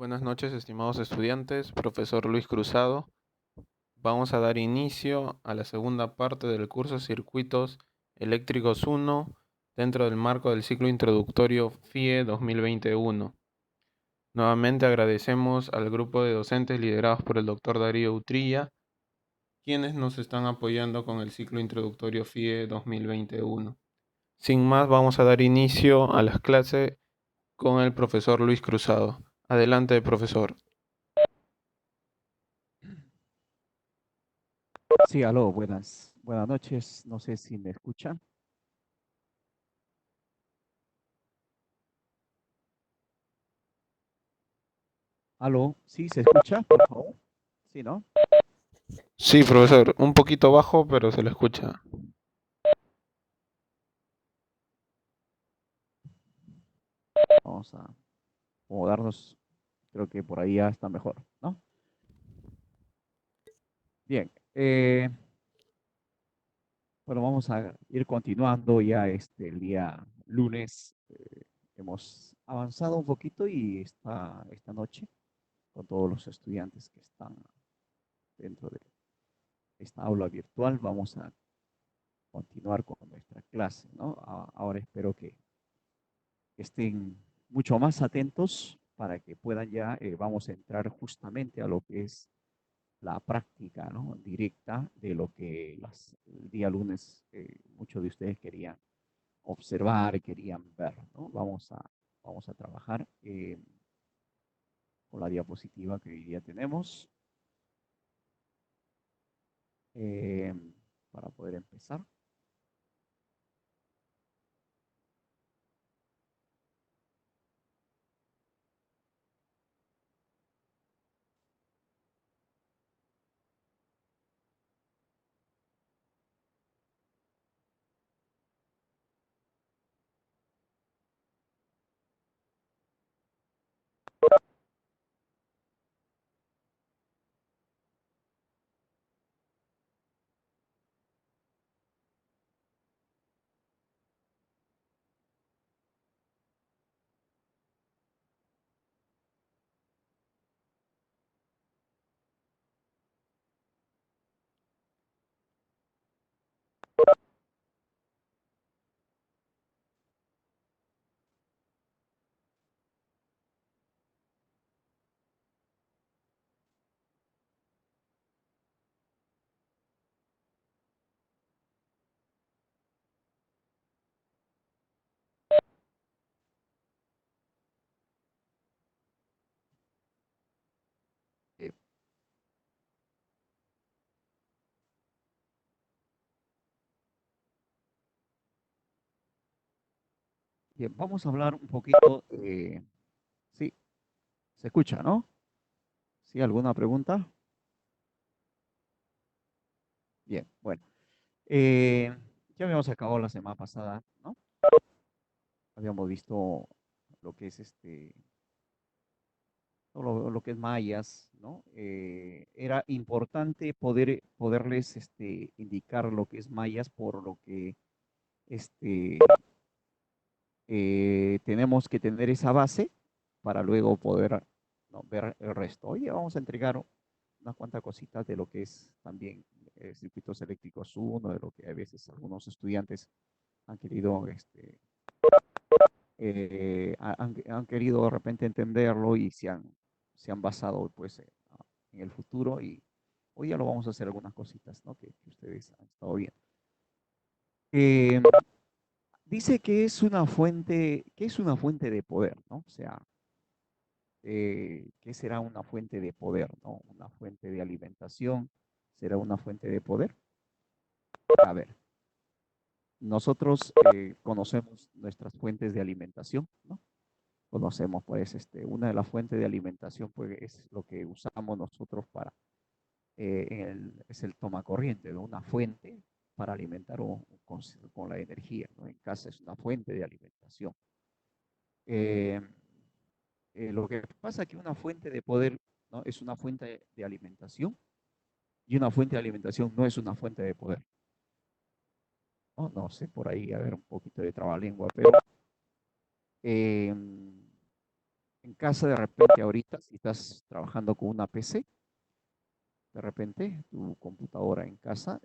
Buenas noches, estimados estudiantes, profesor Luis Cruzado. Vamos a dar inicio a la segunda parte del curso Circuitos Eléctricos 1 dentro del marco del ciclo introductorio FIE 2021. Nuevamente agradecemos al grupo de docentes liderados por el doctor Darío Utrilla, quienes nos están apoyando con el ciclo introductorio FIE 2021. Sin más, vamos a dar inicio a las clases con el profesor Luis Cruzado. Adelante, profesor. Sí, aló, buenas noches. No sé si me escuchan. Aló, ¿sí se escucha, por favor? Sí, ¿no? Sí, profesor, un poquito bajo, pero se le escucha. Vamos a acomodarnos. Creo que por ahí ya está mejor, ¿no? Bien. Bueno, vamos a ir continuando ya el día lunes. Hemos avanzado un poquito y esta noche, con todos los estudiantes que están dentro de esta aula virtual, vamos a continuar con nuestra clase, ¿no? Ahora espero que estén mucho más atentos para que puedan ya, vamos a entrar justamente a lo que es la práctica, ¿no? Directa de lo que el día lunes muchos de ustedes querían observar, querían ver, ¿no? Vamos a trabajar con la diapositiva que hoy día tenemos eh, para poder empezar. Eh, Bien, vamos a hablar un poquito, sí, se escucha, ¿no? ¿Sí? ¿Alguna pregunta? Bien, bueno. Eh, ya habíamos acabado la semana pasada, ¿no? Habíamos visto lo que es lo que es mayas, ¿no? Era importante poderles indicar lo que es mayas por lo que este, tenemos que tener esa base para luego poder, ¿no?, ver el resto. Hoy vamos a entregar unas cuantas cositas de lo que es también circuitos eléctricos uno, de lo que a veces algunos estudiantes han querido han querido de repente entenderlo y se han basado pues en el futuro y hoy ya lo vamos a hacer algunas cositas, ¿no? Que ustedes han estado viendo. Eh, Dice que es una fuente de poder, ¿no? O sea, ¿qué será una fuente de poder, ¿no? Una fuente de alimentación, ¿será una fuente de poder? A ver, nosotros conocemos nuestras fuentes de alimentación, ¿no? Conocemos, pues, una de las fuentes de alimentación, pues, es lo que usamos nosotros para, es el toma corriente, ¿no? Una fuente para alimentar con la energía, ¿no? En casa es una fuente de alimentación. Eh, lo que pasa es que una fuente de poder, ¿no?, es una fuente de alimentación y una fuente de alimentación no es una fuente de poder. No, no sé, por ahí a ver un poquito de trabalengua, pero eh, En casa de repente ahorita, si estás trabajando con una PC, de repente tu computadora en casa,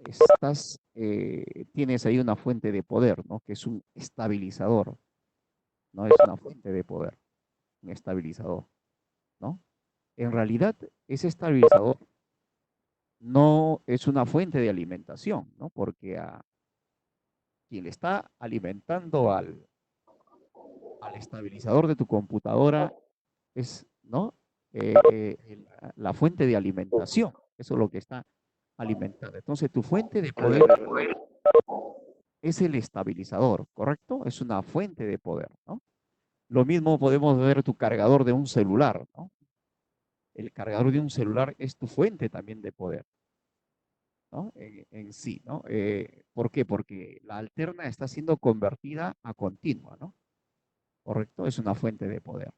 tienes ahí una fuente de poder, ¿no? Que es un estabilizador, ¿no? Es una fuente de poder, un estabilizador, ¿no? En realidad, ese estabilizador no es una fuente de alimentación, ¿no? Porque a quien le está alimentando al estabilizador de tu computadora es, ¿no? La fuente de alimentación, eso es lo que está alimentando. Entonces, tu fuente de poder es el estabilizador, ¿correcto? Es una fuente de poder, ¿no? Lo mismo podemos ver tu cargador de un celular, ¿no? El cargador de un celular es tu fuente también de poder, ¿no? En sí, ¿no? ¿Por qué? Porque la alterna está siendo convertida a continua, ¿no? ¿Correcto? Es una fuente de poder.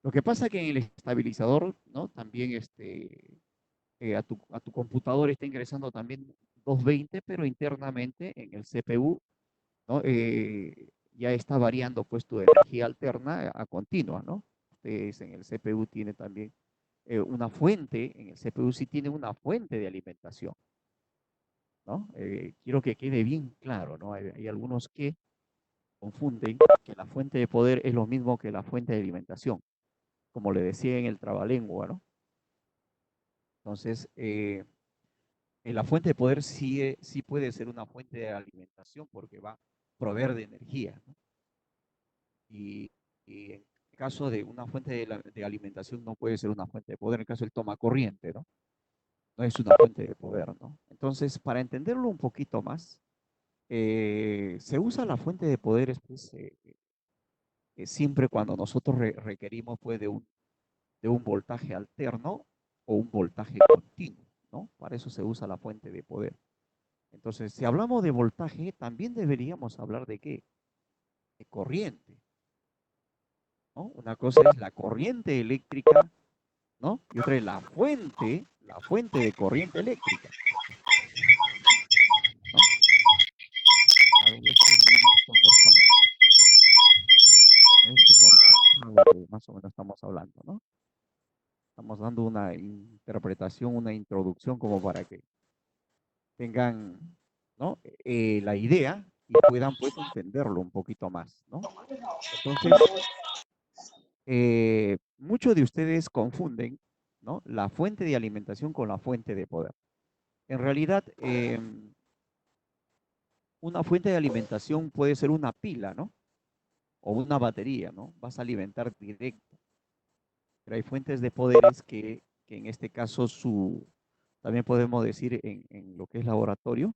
Lo que pasa es que en el estabilizador, ¿no? También a tu computador está ingresando también 220, pero internamente en el CPU, ¿no? Ya está variando pues tu energía alterna a continua, ¿no? Ustedes en el CPU tiene también una fuente, en el CPU sí tiene una fuente de alimentación, ¿no? Quiero que quede bien claro, ¿no? Hay algunos que confunden que la fuente de poder es lo mismo que la fuente de alimentación, como le decía en el trabalengua, ¿no? Entonces, la fuente de poder sí, sí puede ser una fuente de alimentación porque va a proveer de energía, ¿no? Y en el caso de una fuente de alimentación no puede ser una fuente de poder, en el caso del toma corriente, ¿no? No es una fuente de poder, ¿no? Entonces, para entenderlo un poquito más, se usa la fuente de poderes, pues, siempre cuando nosotros requerimos, pues, de un voltaje alterno o un voltaje continuo, ¿no? Para eso se usa la fuente de poder. Entonces, si hablamos de voltaje, también deberíamos hablar de qué? De corriente, ¿no? Una cosa es la corriente eléctrica, ¿no? Y otra es la fuente de corriente eléctrica, ¿no? A ver, esto, por favor, que me concentrar lo que más o menos estamos hablando, ¿no? Estamos dando una interpretación, una introducción como para que tengan, ¿no? La idea y puedan pues entenderlo un poquito más, ¿no? Entonces, muchos de ustedes confunden, ¿no? La fuente de alimentación con la fuente de poder. En realidad, una fuente de alimentación puede ser una pila, ¿no? O una batería, ¿no? Vas a alimentar directo. Pero hay fuentes de poderes que en este caso también podemos decir en lo que es laboratorio,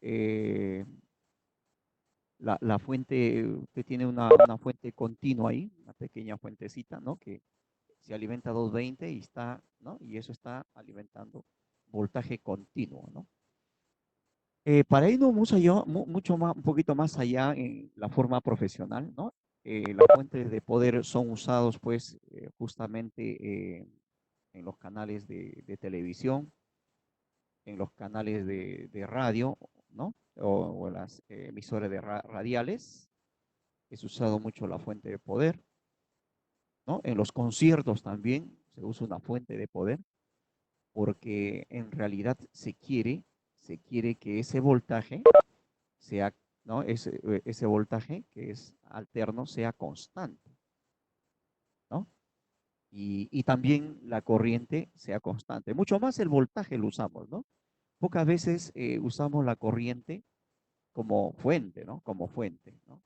eh, la fuente, usted tiene una fuente continua ahí, una pequeña fuentecita, ¿no? Que se alimenta a 220 y está, ¿no? Y eso está alimentando voltaje continuo, ¿no? Para irnos mucho más, un poquito más allá en la forma profesional, ¿no? Las fuentes de poder son usados, pues, justamente en los canales de televisión, en los canales de radio, ¿no? O en las emisoras radiales. Es usado mucho la fuente de poder, ¿no? En los conciertos también se usa una fuente de poder porque en realidad se quiere que ese voltaje sea, ¿no? Ese voltaje que es alterno sea constante, ¿no? Y también la corriente sea constante. Mucho más el voltaje lo usamos, ¿no? Pocas veces usamos la corriente como fuente, ¿no? Como fuente, ¿no?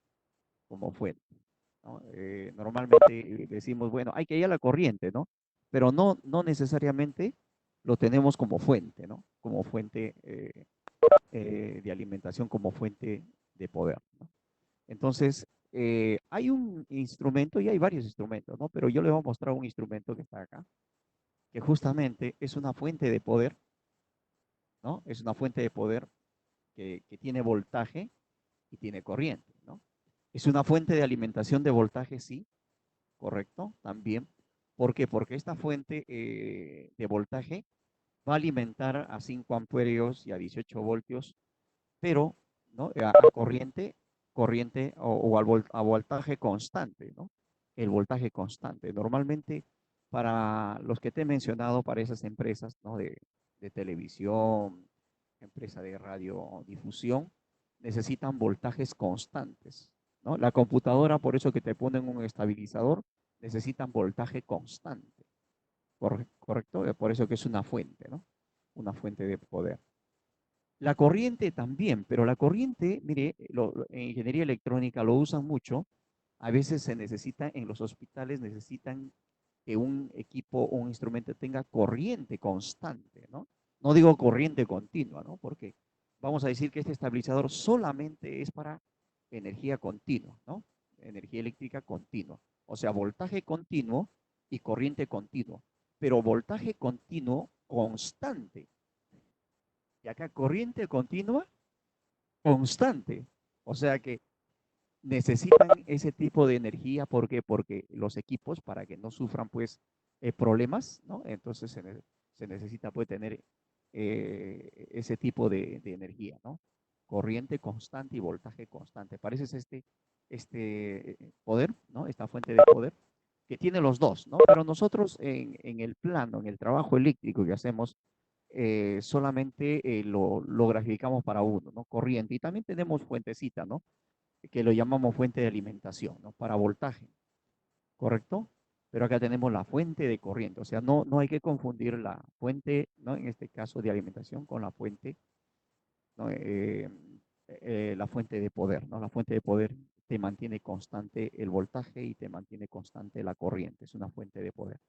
Como fuente, ¿no? Normalmente decimos, bueno, hay que ir a la corriente, ¿no? Pero no necesariamente lo tenemos como fuente, ¿no? Como fuente de alimentación, como fuente de poder, ¿no? Entonces, hay un instrumento y hay varios instrumentos, ¿no? Pero yo le voy a mostrar un instrumento que está acá, que justamente es una fuente de poder, ¿no? Es una fuente de poder que tiene voltaje y tiene corriente, ¿no? Es una fuente de alimentación de voltaje, sí, correcto, también. ¿Por qué? Porque esta fuente de voltaje va a alimentar a 5 amperios y a 18 voltios, pero, ¿no? A corriente o a voltaje constante, ¿no? el voltaje constante. Normalmente, para los que te he mencionado, para esas empresas, ¿no? de televisión, empresa de radiodifusión, necesitan voltajes constantes, ¿no? La computadora, por eso que te ponen un estabilizador, necesitan voltaje constante, ¿correcto? Por eso que es una fuente, ¿no? Una fuente de poder. La corriente también, pero la corriente, mire, en ingeniería electrónica lo usan mucho. A veces se necesita, en los hospitales necesitan que un equipo o un instrumento tenga corriente constante, ¿no? No digo corriente continua, ¿no? Porque vamos a decir que este estabilizador solamente es para energía continua, ¿no? Energía eléctrica continua. O sea, voltaje continuo y corriente continua. Pero voltaje continuo constante. Y acá corriente continua constante. O sea que necesitan ese tipo de energía. ¿Por qué? Porque los equipos, para que no sufran pues problemas, ¿no? Entonces se necesita pues tener ese tipo de energía, ¿no? Corriente constante y voltaje constante. Parece este poder, ¿no? Esta fuente de poder que tiene los dos, ¿no? Pero nosotros en el plano, en el trabajo eléctrico que hacemos, solamente lo graficamos para uno, ¿no? Corriente. Y también tenemos fuentecita, ¿no? Que lo llamamos fuente de alimentación, ¿no? Para voltaje, ¿correcto? Pero acá tenemos la fuente de corriente, o sea, no hay que confundir la fuente, ¿no? En este caso de alimentación con la fuente, ¿no? La fuente de poder, ¿no? La fuente de poder te mantiene constante el voltaje y te mantiene constante la corriente, es una fuente de poder.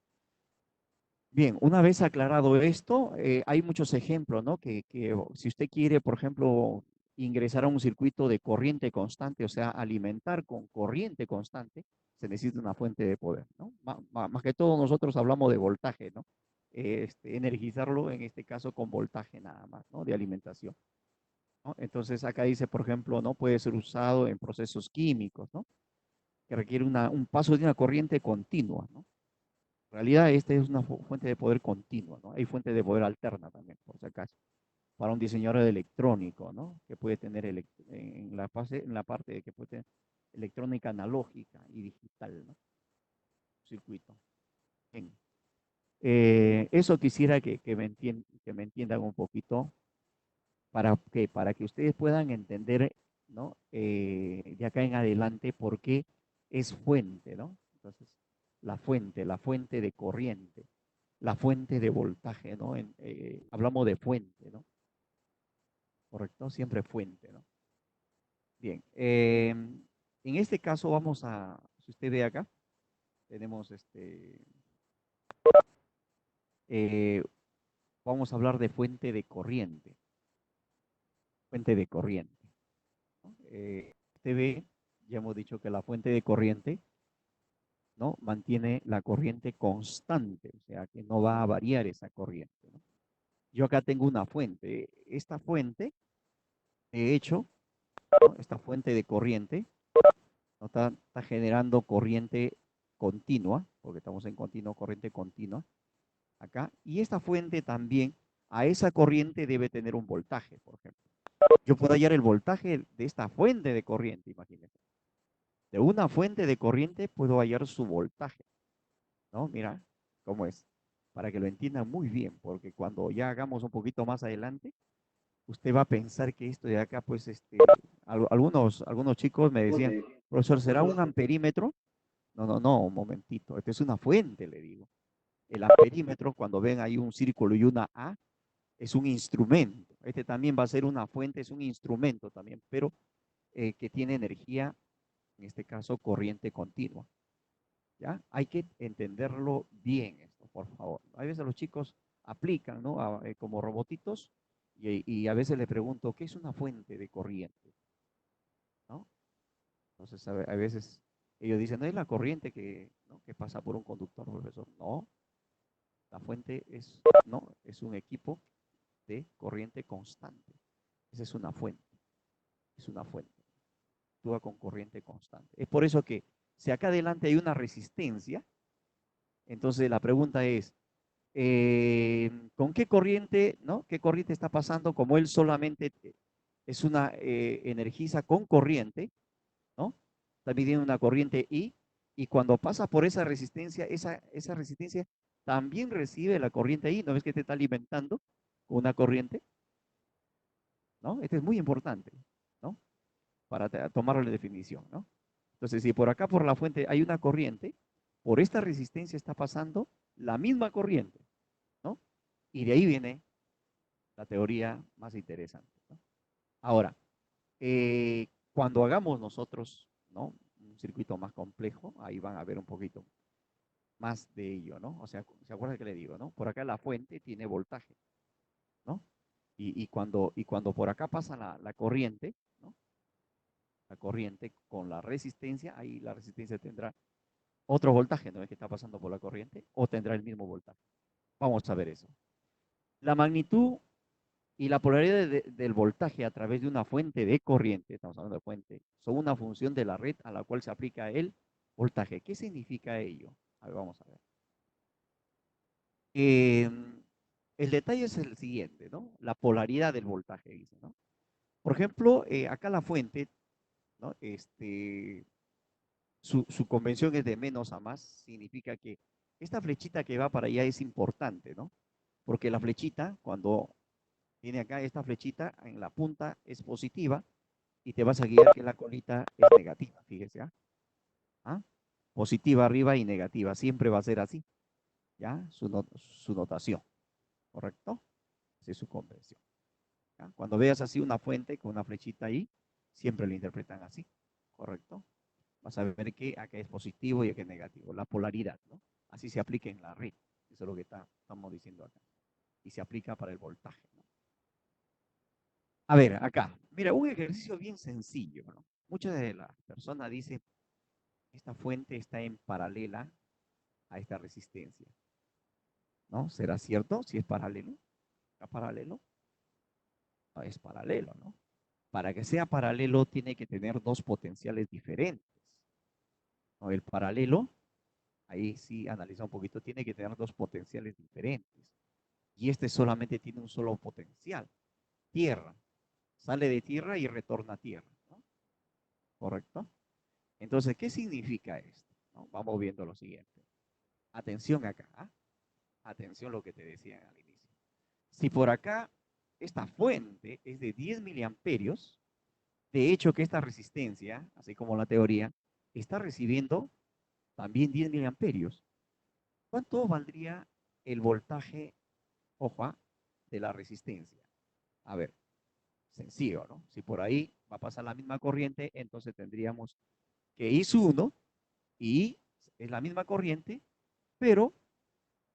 Bien, una vez aclarado esto, hay muchos ejemplos, ¿no? Que si usted quiere, por ejemplo, ingresar a un circuito de corriente constante, o sea, alimentar con corriente constante, se necesita una fuente de poder, ¿no? Más que todo nosotros hablamos de voltaje, ¿no? Energizarlo, en este caso, con voltaje nada más, ¿no? De alimentación, ¿no? Entonces, acá dice, por ejemplo, ¿no? Puede ser usado en procesos químicos, ¿no? Que requiere un paso de una corriente continua, ¿no? En realidad, esta es una fuente de poder continua, ¿no? Hay fuente de poder alterna también, por si acaso, para un diseñador electrónico, ¿no? Que puede tener en la parte de que puede tener electrónica analógica y digital, ¿no? Circuito. Bien. Eso quisiera que me entiendan un poquito para que ustedes puedan entender, ¿no? De acá en adelante por qué es fuente, ¿no? Entonces, la fuente de corriente, la fuente de voltaje, ¿no? Hablamos de fuente, ¿no? ¿Correcto? Siempre fuente, ¿no? Bien. En este caso vamos si usted ve acá, tenemos eh, vamos a hablar de fuente de corriente, fuente de corriente, ¿no? Usted ve, ya hemos dicho que la fuente de corriente, ¿no? Mantiene la corriente constante, o sea que no va a variar esa corriente, ¿no? Yo acá tengo una fuente. Esta fuente, de hecho, ¿no? Esta fuente de corriente, ¿no? Está generando corriente continua, porque estamos en continuo, corriente continua, acá. Y esta fuente también, a esa corriente debe tener un voltaje, por ejemplo. Yo puedo hallar el voltaje de esta fuente de corriente, imagínense. De una fuente de corriente puedo hallar su voltaje, ¿no? Mira cómo es, para que lo entiendan muy bien, porque cuando ya hagamos un poquito más adelante, usted va a pensar que esto de acá, pues, algunos chicos me decían, profesor, ¿será un amperímetro? No, un momentito, esta es una fuente, le digo. El amperímetro, cuando ven ahí un círculo y una A, es un instrumento. Este también va a ser una fuente, es un instrumento también, pero que tiene energía, en este caso, corriente continua. ¿Ya? Hay que entenderlo bien esto, por favor. A veces los chicos aplican, ¿no? Como robotitos y a veces le pregunto, ¿qué es una fuente de corriente? ¿No? Entonces, a veces ellos dicen, no es la corriente ¿no? que pasa por un conductor, profesor. No, la fuente no, es un equipo de corriente constante. Esa es una fuente. Actúa con corriente constante. Es por eso que si acá adelante hay una resistencia, entonces la pregunta es, ¿con qué corriente, no? ¿Qué corriente está pasando? Como él solamente es una energiza con corriente, ¿no? Está midiendo una corriente I Y cuando pasa por esa resistencia, esa resistencia también recibe la corriente ahí. ¿No ves que te está alimentando con una corriente? ¿No? Este es muy importante, ¿no? Para tomar la definición, ¿no? Entonces, si por acá por la fuente hay una corriente, por esta resistencia está pasando la misma corriente, ¿no? Y de ahí viene la teoría más interesante, ¿no? Ahora, cuando hagamos nosotros, ¿no? Un circuito más complejo, ahí van a ver un poquito más de ello, ¿no? O sea, ¿se acuerda que le digo, no? Por acá la fuente tiene voltaje, ¿no? Y cuando por acá pasa la corriente, ¿no? La corriente con la resistencia, ahí la resistencia tendrá otro voltaje, ¿no es que está pasando por la corriente? O tendrá el mismo voltaje. Vamos a ver eso. La magnitud y la polaridad del voltaje a través de una fuente de corriente, estamos hablando de fuente, son una función de la red a la cual se aplica el voltaje. ¿Qué significa ello? A ver, vamos a ver. Eh, el detalle es el siguiente, ¿no? La polaridad del voltaje, dice, ¿no? Por ejemplo, acá la fuente, ¿no? Su convención es de menos a más, significa que esta flechita que va para allá es importante, ¿no? Porque la flechita, cuando viene acá, esta flechita en la punta es positiva y te vas a guiar que la colita es negativa, fíjese, ¿ah? ¿Ah? Positiva arriba y negativa, siempre va a ser así, ¿ya? Su notación, ¿correcto? Esa es su convención. ¿Ya? Cuando veas así una fuente con una flechita ahí, siempre lo interpretan así, ¿correcto? Vas a ver que acá es positivo y acá es negativo, la polaridad, ¿no? Así se aplica en la red, eso es lo que estamos diciendo acá. Y se aplica para el voltaje, ¿no? A ver, acá, mira, un ejercicio bien sencillo, ¿no? Muchas de las personas dicen, esta fuente está en paralela a esta resistencia, ¿no? ¿Será cierto? Si es paralelo, ¿está paralelo? No, es paralelo, ¿no? Para que sea paralelo tiene que tener dos potenciales diferentes, ¿no? El paralelo, ahí sí analiza un poquito, tiene que tener dos potenciales diferentes. Y este solamente tiene un solo potencial, tierra. Sale de tierra y retorna a tierra, ¿no? ¿Correcto? Entonces, ¿qué significa esto? ¿No? Vamos viendo lo siguiente. Atención acá, ¿ah? Atención lo que te decía al inicio. Si por acá esta fuente es de 10 miliamperios, de hecho que esta resistencia, así como la teoría, está recibiendo también 10 miliamperios. ¿Cuánto valdría el voltaje, ojo, de la resistencia? A ver, sencillo, ¿no? Si por ahí va a pasar la misma corriente, entonces tendríamos que I1 y es la misma corriente, pero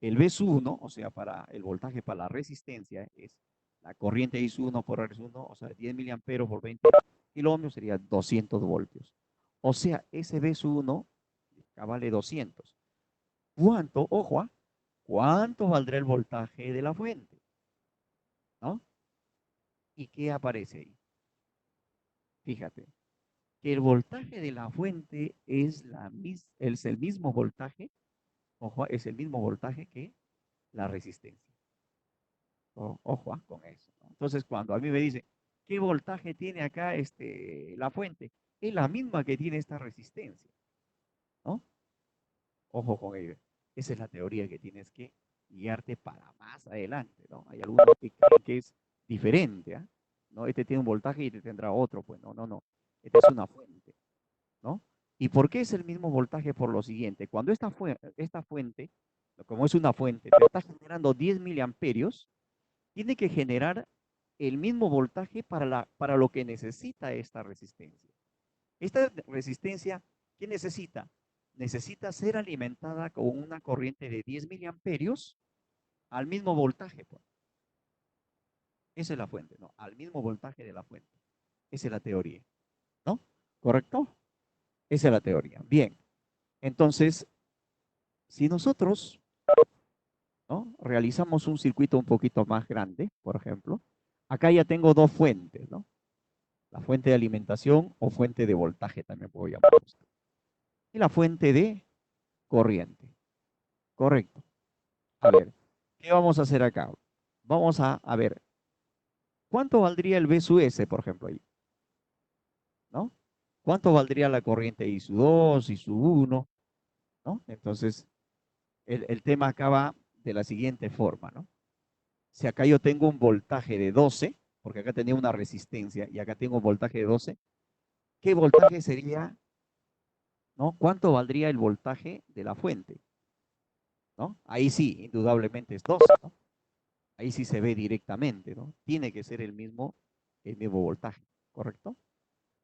el B1, o sea, para el voltaje para la resistencia, es la corriente I1 por R1, o sea, 10 miliamperos por 20 kilómetros sería 200 voltios. O sea, ese B1 vale 200. ¿Cuánto? Ojo, ¿cuánto valdrá el voltaje de la fuente? ¿No? ¿Y qué aparece ahí? Fíjate, que el voltaje de la fuente es el mismo voltaje, ojo, es el mismo voltaje que la resistencia. Ojo, con eso, ¿no? Entonces, cuando a mí me dicen, ¿qué voltaje tiene acá la fuente? Es la misma que tiene esta resistencia, ¿no? Ojo con ello. Esa es la teoría que tienes que guiarte para más adelante, ¿no? Hay algunos que creen que es diferente, ¿ah? ¿No? Este tiene un voltaje y este tendrá otro, pues no, no, no. Esta es una fuente, ¿no? ¿Y por qué es el mismo voltaje? Por lo siguiente, cuando esta fuente, como es una fuente, te está generando 10 miliamperios, tiene que generar el mismo voltaje para lo que necesita esta resistencia. Esta resistencia, ¿qué necesita? Necesita ser alimentada con una corriente de 10 miliamperios al mismo voltaje, pues. Esa es la fuente, ¿no? Al mismo voltaje de la fuente. Esa es la teoría, ¿no? ¿Correcto? Esa es la teoría. Bien, entonces, si nosotros, ¿no? Realizamos un circuito un poquito más grande, por ejemplo, acá ya tengo dos fuentes, ¿no? La fuente de alimentación o fuente de voltaje también puedo llamar. Y la fuente de corriente. Correcto. A ver, ¿qué vamos a hacer acá? Vamos a ver, ¿cuánto valdría el B sub S, por ejemplo, ahí? ¿No? ¿Cuánto valdría la corriente I sub 2, I sub 1? ¿no? Entonces, el tema acaba de la siguiente forma, ¿no? Si acá yo tengo un voltaje de 12, porque acá tenía una resistencia y acá tengo un voltaje de 12, ¿qué voltaje sería, no? ¿Cuánto valdría el voltaje de la fuente? ¿No? Ahí sí, indudablemente es 12, ¿no? Ahí sí se ve directamente, ¿no? Tiene que ser el mismo voltaje, ¿correcto?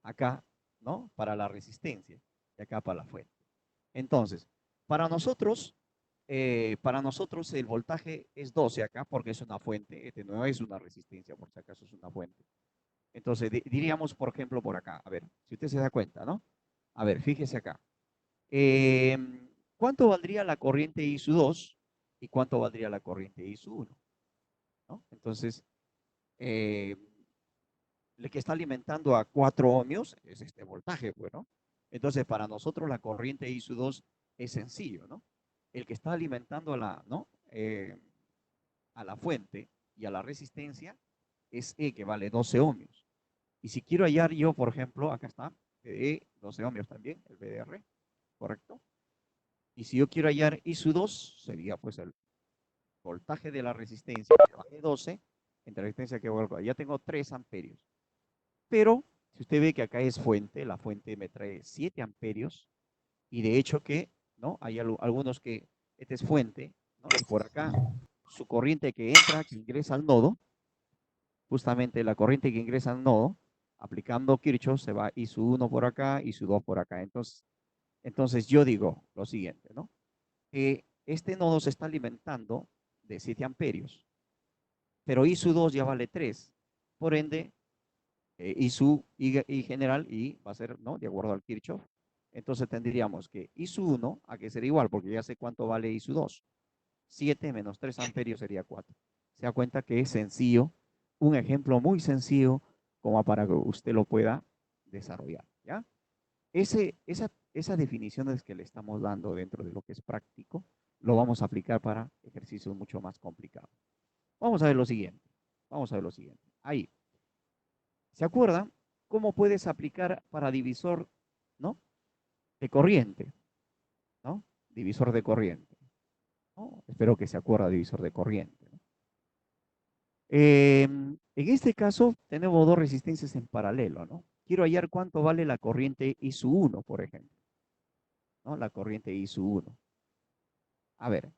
Acá, ¿no? Para la resistencia y acá para la fuente. Entonces, para nosotros el voltaje es 12 acá porque es una fuente, este no es una resistencia, por si acaso es una fuente. Entonces, diríamos, por ejemplo, por acá, a ver, si usted se da cuenta, ¿no? A ver, fíjese acá. Eh, ¿Cuánto valdría la corriente I sub 2 y cuánto valdría la corriente I sub 1? ¿No? Entonces, eh, el que está alimentando a 4 ohmios es este voltaje, bueno. Entonces, para nosotros la corriente I sub 2 es sencillo, ¿no? El que está alimentando a la, ¿no? A la fuente y a la resistencia es E, que vale 12 ohmios. Y si quiero hallar yo, por ejemplo, acá está, E, 12 ohmios también, el VDR, ¿correcto? Y si yo quiero hallar I sub 2, sería pues el voltaje de la resistencia, que vale 12, entre la resistencia que vuelvo, ya tengo 3 amperios. Pero si usted ve que acá es fuente, la fuente me trae 7 amperios, y de hecho que, ¿no? Hay algunos que, este es fuente, ¿no? Y por acá, su corriente que entra, que ingresa al nodo, justamente la corriente que ingresa al nodo, aplicando Kirchhoff, se va I sub 1 por acá, I sub 2 por acá. Entonces yo digo lo siguiente, ¿no? Este nodo se está alimentando de 7 amperios, pero I sub 2 ya vale 3. Por ende, I sub I general, I va a ser, ¿no? De acuerdo al Kirchhoff. Entonces tendríamos que I sub 1 a que ser igual, porque ya sé cuánto vale I sub 2. 7 menos 3 amperios sería 4. Se da cuenta que es sencillo, un ejemplo muy sencillo como para que usted lo pueda desarrollar, ¿ya? Esa definición que le estamos dando dentro de lo que es práctico, lo vamos a aplicar para ejercicios mucho más complicados. Vamos a ver lo siguiente. Vamos a ver lo siguiente. Ahí. ¿Se acuerdan cómo puedes aplicar para divisor, ¿no? De corriente, ¿no? Divisor de corriente, ¿no? Espero que se acuerda divisor de corriente, ¿no? En este caso tenemos dos resistencias en paralelo, ¿no? Quiero hallar cuánto vale la corriente I sub 1, por ejemplo, ¿no? La corriente I sub 1. A ver,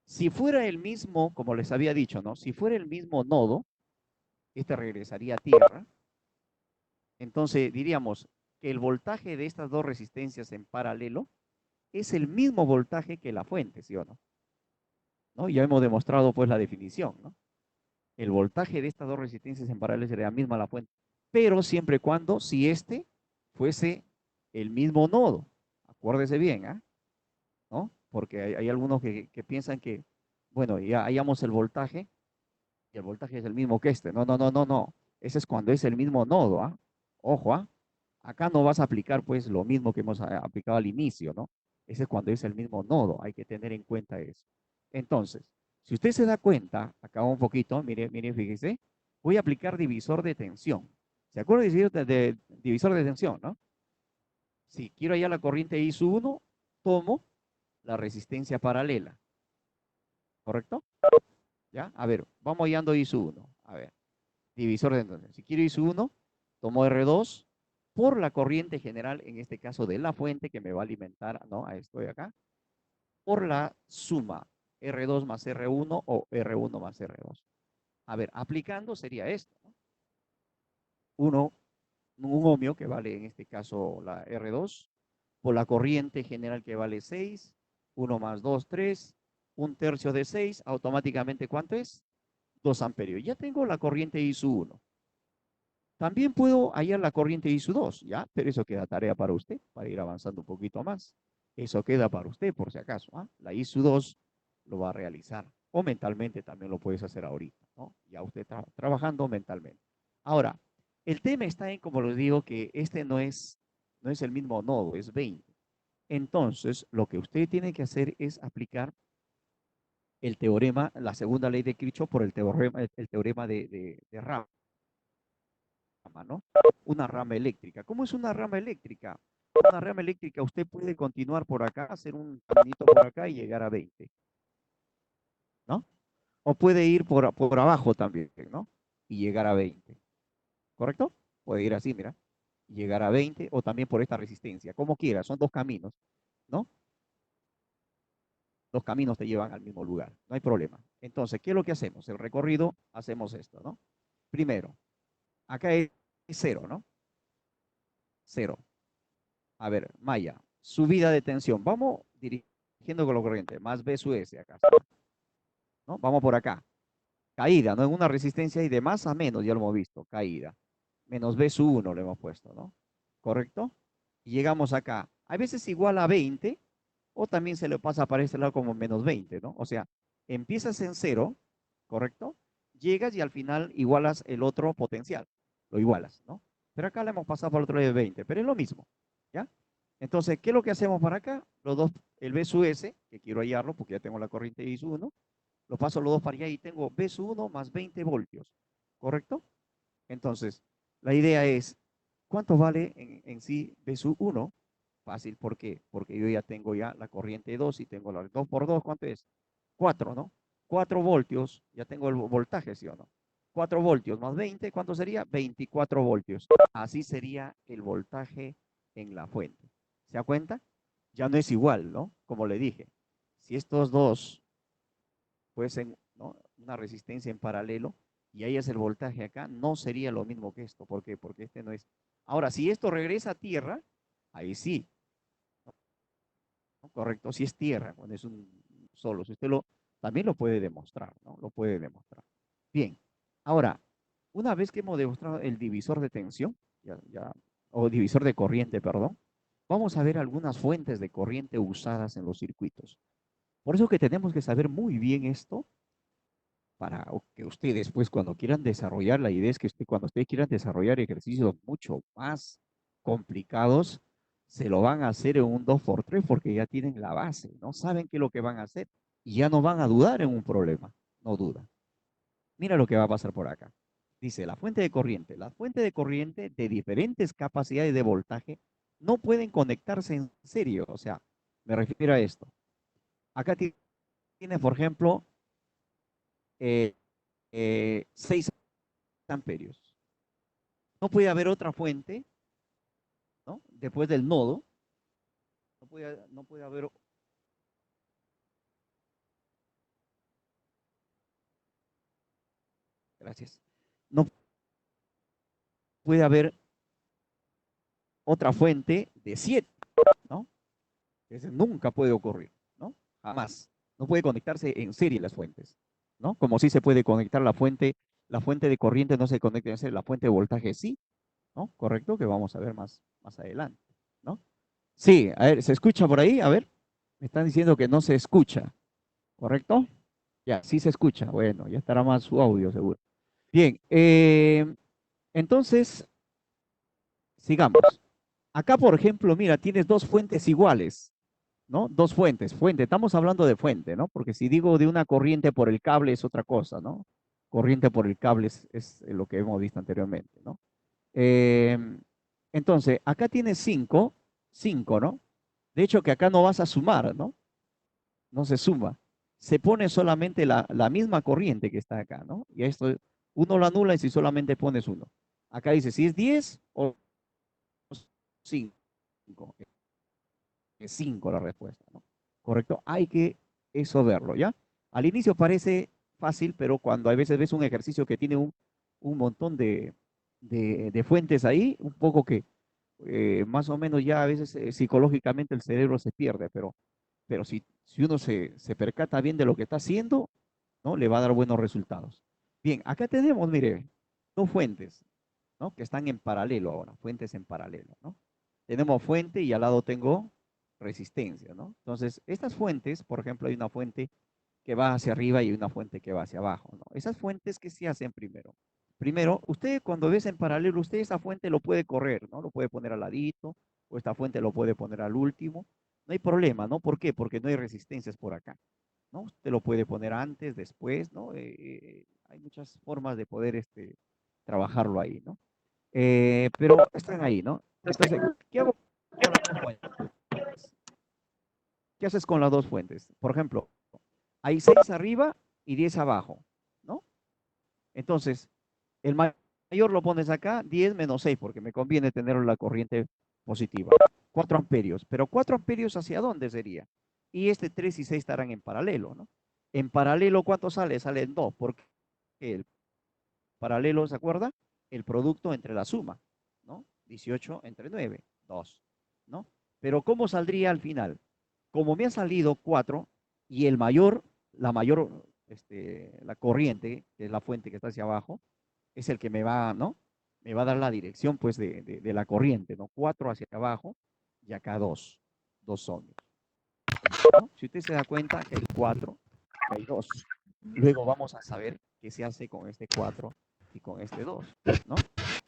si fuera el mismo, como les había dicho, ¿no? Si fuera el mismo nodo, este regresaría a tierra. Entonces diríamos que el voltaje de estas dos resistencias en paralelo es el mismo voltaje que la fuente, ¿sí o no? ¿No? Ya hemos demostrado pues la definición, ¿no? El voltaje de estas dos resistencias en paralelo sería la misma a la fuente, pero siempre y cuando si este fuese el mismo nodo. Acuérdese bien, ¿ah? ¿No? Porque hay algunos que piensan que, bueno, ya hallamos el voltaje y el voltaje es el mismo que este. No, no, no, no, no. Ese es cuando es el mismo nodo, ¿ah? Ojo, ¿ah? Acá no vas a aplicar pues lo mismo que hemos aplicado al inicio, ¿no? Ese es cuando es el mismo nodo, hay que tener en cuenta eso. Entonces, si usted se da cuenta, acá un poquito, mire, mire, fíjese, voy a aplicar divisor de tensión. ¿Se acuerda de divisor de tensión, no? Si quiero hallar la corriente I sub 1, tomo la resistencia paralela, ¿correcto? ¿Ya? A ver, vamos hallando I sub 1. A ver, divisor de tensión. Si quiero I sub 1, tomo R2 por la corriente general, en este caso de la fuente que me va a alimentar, ¿no? A esto de acá, por la suma R2 más R1 o R1 más R2. A ver, aplicando sería esto, ¿no? Uno, un ohmio que vale en este caso la R2, por la corriente general que vale 6, 1 más 2, 3, un tercio de 6, automáticamente ¿cuánto es? 2 amperios. Ya tengo la corriente I sub 1. También puedo hallar la corriente I sub 2, ¿ya? Pero eso queda tarea para usted, para ir avanzando un poquito más. Eso queda para usted, por si acaso, ¿ah? La I sub 2 lo va a realizar. O mentalmente también lo puedes hacer ahorita, ¿no? Ya usted está trabajando mentalmente. Ahora, el tema está en, como les digo, que este no es el mismo nodo, es 20. Entonces, lo que usted tiene que hacer es aplicar el teorema, la segunda ley de Kirchhoff por el teorema de Raman, ¿no? Una rama eléctrica. ¿Cómo es una rama eléctrica? una rama eléctrica usted puede continuar por acá, hacer un caminito por acá y llegar a 20, ¿no? O puede ir por abajo también, ¿no? Y llegar a 20, ¿correcto? Puede ir así, mira, llegar a 20 o también por esta resistencia, como quiera, son dos caminos, ¿no? Dos caminos te llevan al mismo lugar, no hay problema. Entonces, ¿qué es lo que hacemos? El recorrido, hacemos esto, ¿no? Primero, acá es cero, ¿no? Cero. A ver, Maya, subida de tensión. Vamos dirigiendo con la corriente, más B sub S acá, ¿no? Vamos por acá. Caída, ¿no? En una resistencia y de más a menos, ya lo hemos visto, caída. Menos B sub 1 le hemos puesto, ¿no? ¿Correcto? Y llegamos acá. A veces igual a 20, o también se le pasa para este lado como menos 20, ¿no? O sea, empiezas en cero, ¿correcto? Llegas y al final igualas el otro potencial, lo igualas, ¿no? Pero acá le hemos pasado por el otro lado de 20, pero es lo mismo, ¿ya? Entonces, ¿qué es lo que hacemos para acá? Los dos, el B sub S, que quiero hallarlo porque ya tengo la corriente I sub 1, lo paso los dos para allá y tengo B sub 1 más 20 voltios, ¿correcto? Entonces, la idea es, ¿cuánto vale en sí B sub 1? Fácil, ¿por qué? Porque yo ya tengo ya la corriente 2 y tengo la 2 por 2, ¿cuánto es? 4, ¿no? 4 voltios, ya tengo el voltaje, ¿sí o no? 4 voltios más 20, ¿cuánto sería? 24 voltios. Así sería el voltaje en la fuente. ¿Se da cuenta? Ya no es igual, ¿no? Como le dije, si estos dos fuesen, ¿no?, una resistencia en paralelo y ahí es el voltaje acá, no sería lo mismo que esto. ¿Por qué? Porque este no es. Ahora, si esto regresa a tierra, ahí sí, ¿no? Correcto, si es tierra, cuando es un solo, si usted también lo puede demostrar, ¿no? Lo puede demostrar. Bien, ahora, una vez que hemos demostrado el divisor de tensión, o divisor de corriente, perdón, vamos a ver algunas fuentes de corriente usadas en los circuitos. Por eso que tenemos que saber muy bien esto para que ustedes, pues, cuando quieran desarrollar, la idea es que cuando ustedes quieran desarrollar ejercicios mucho más complicados, se lo van a hacer en un 2x3 porque ya tienen la base, ¿no? Saben qué es lo que van a hacer y ya no van a dudar en un problema, no duda. Mira lo que va a pasar por acá. Dice, la fuente de corriente. La fuente de corriente de diferentes capacidades de voltaje no pueden conectarse en serio. O sea, me refiero a esto. Acá tiene, por ejemplo, 6 amperios. No puede haber otra fuente, ¿no? Después del nodo, no puede haber, gracias, no puede haber otra fuente de 7, ¿no? Eso nunca puede ocurrir, ¿no? Jamás. No puede conectarse en serie las fuentes, ¿no? Como si se puede conectar la fuente de corriente no se conecta en serie, la fuente de voltaje sí, ¿no? Correcto, que vamos a ver más adelante, ¿no? Sí, a ver, ¿se escucha por ahí? A ver, me están diciendo que no se escucha, ¿correcto? Ya, sí se escucha. Bueno, ya estará más su audio seguro. Bien, entonces, sigamos. Acá, por ejemplo, mira, tienes dos fuentes iguales, ¿no? Dos fuentes, estamos hablando de fuente, ¿no? Porque si digo de una corriente por el cable es otra cosa, ¿no? Corriente por el cable es lo que hemos visto anteriormente, ¿no? Eh, entonces, acá tienes 5, ¿no? De hecho, que acá no vas a sumar, ¿no? No se suma. Se pone solamente la misma corriente que está acá, ¿no? Y esto uno lo anula y si solamente pones uno. Acá dice si es 10 o 5. Es 5 la respuesta, ¿no? ¿Correcto? Hay que eso verlo, ¿ya? Al inicio parece fácil, pero cuando a veces ves un ejercicio que tiene un montón de fuentes ahí, un poco que más o menos ya a veces psicológicamente el cerebro se pierde, pero si uno se percata bien de lo que está haciendo, ¿no? Le va a dar buenos resultados. Bien, acá tenemos, mire, dos fuentes, ¿no? Que están en paralelo ahora, fuentes en paralelo, ¿no? Tenemos fuente y al lado tengo resistencia, ¿no? Entonces, estas fuentes, por ejemplo, hay una fuente que va hacia arriba y una fuente que va hacia abajo, ¿no? Esas fuentes, ¿qué se hacen primero? Primero, usted cuando ves en paralelo, usted esa fuente lo puede correr, ¿no? Lo puede poner al ladito, o esta fuente lo puede poner al último. No hay problema, ¿no? ¿Por qué? Porque no hay resistencias por acá, ¿no? Usted lo puede poner antes, después, ¿no? Hay muchas formas de poder trabajarlo ahí, ¿no? Pero están ahí, ¿no? Entonces, ¿qué hago? ¿Qué haces con las dos fuentes? Por ejemplo, hay 6 arriba y 10 abajo, ¿no? Entonces, el mayor lo pones acá, 10 menos 6, porque me conviene tener la corriente positiva. 4 amperios. Pero 4 amperios, ¿hacia dónde sería? Y este 3 y 6 estarán en paralelo, ¿no? En paralelo, ¿cuánto sale? Salen 2, porque el paralelo, ¿se acuerda? El producto entre la suma, ¿no? 18 entre 9, 2, ¿no? Pero ¿cómo saldría al final? Como me ha salido 4 y el mayor, la corriente, que es la fuente que está hacia abajo, es el que me va, ¿no? Me va a dar la dirección, pues, de la corriente, ¿no? 4 hacia abajo y acá 2 ohmios, ¿no? Si usted se da cuenta que hay 4, que hay 2. Luego vamos a saber qué se hace con este 4 y con este 2, ¿no?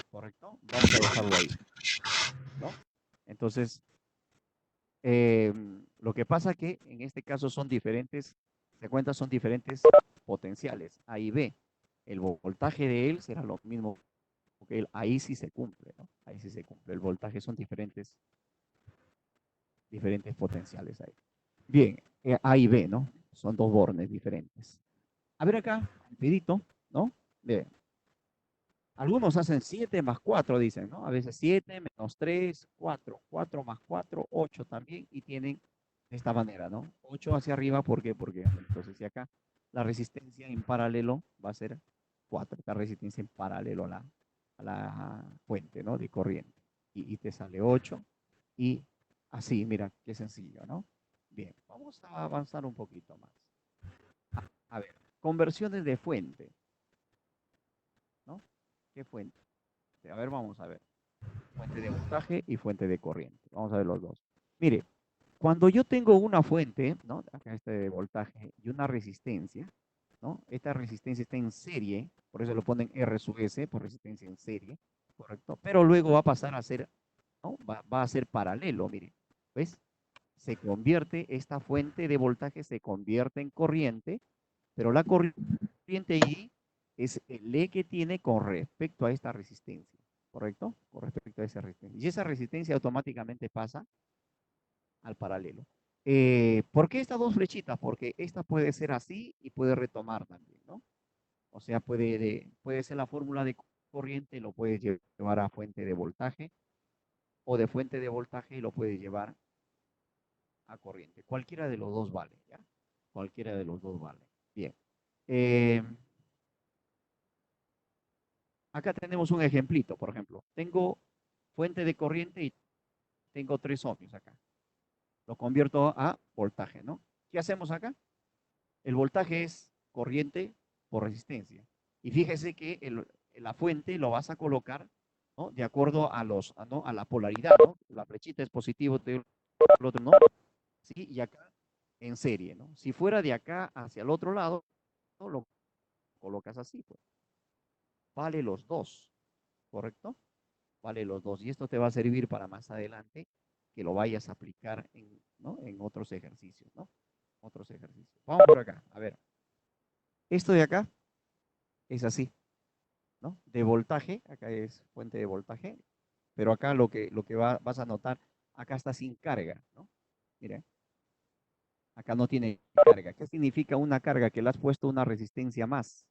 ¿Correcto? Vamos a dejarlo ahí, ¿no? Entonces, lo que pasa que en este caso son diferentes, se cuenta, son diferentes potenciales, A y B. El voltaje de él será lo mismo, porque ahí sí se cumple, ¿no? Ahí sí se cumple. El voltaje son diferentes potenciales ahí. Bien, A y B, ¿no? Son dos bornes diferentes. A ver acá, rapidito, ¿no? Bien. Algunos hacen 7 más 4, dicen, ¿no? A veces 7 menos 3, 4. 4 más 4, 8 también, y tienen de esta manera, ¿no? 8 hacia arriba, ¿por qué? Porque entonces si acá la resistencia en paralelo va a ser 4, la resistencia en paralelo a la fuente, ¿no? De corriente. Y te sale 8, y así, mira, qué sencillo, ¿no? Bien, vamos a avanzar un poquito más. A ver, conversiones de fuente, ¿no? ¿Qué fuente? A ver, vamos a ver. Fuente de voltaje y fuente de corriente. Vamos a ver los dos. Mire, cuando yo tengo una fuente, ¿no? Acá este de voltaje y una resistencia, ¿no? Esta resistencia está en serie, por eso lo ponen R sub S, por resistencia en serie, ¿correcto? Pero luego va a pasar a ser, ¿no? Va a ser paralelo, mire. ¿Ves? Se convierte, esta fuente de voltaje se convierte en corriente, pero la corriente I es el E que tiene con respecto a esta resistencia, ¿correcto? Con respecto a esa resistencia. Y esa resistencia automáticamente pasa al paralelo. ¿Por qué estas dos flechitas? Porque esta puede ser así y puede retomar también, ¿no? O sea, puede ser la fórmula de corriente, lo puedes llevar a fuente de voltaje, o de fuente de voltaje y lo puedes llevar a corriente. Cualquiera de los dos vale, ¿ya? Cualquiera de los dos vale. Bien. Eh, Acá tenemos un ejemplito, por ejemplo. Tengo fuente de corriente y tengo 3 ohmios acá. Lo convierto a voltaje, ¿no? ¿Qué hacemos acá? El voltaje es corriente por resistencia. Y fíjese que la fuente lo vas a colocar, ¿no? De acuerdo ¿no? A la polaridad, ¿no? La flechita es positivo, el otro no. ¿Sí? Y acá en serie, ¿no? Si fuera de acá hacia el otro lado, ¿no? Lo colocas así, pues. Vale los dos, ¿correcto? Vale los dos. Y esto te va a servir para más adelante que lo vayas a aplicar ¿no? En otros ejercicios, ¿no? Otros ejercicios. Vamos por acá. A ver. Esto de acá es así, ¿no? De voltaje. Acá es fuente de voltaje. Pero acá lo que vas a notar, acá está sin carga, ¿no? Mire, acá no tiene carga. ¿Qué significa una carga? Que le has puesto una resistencia más,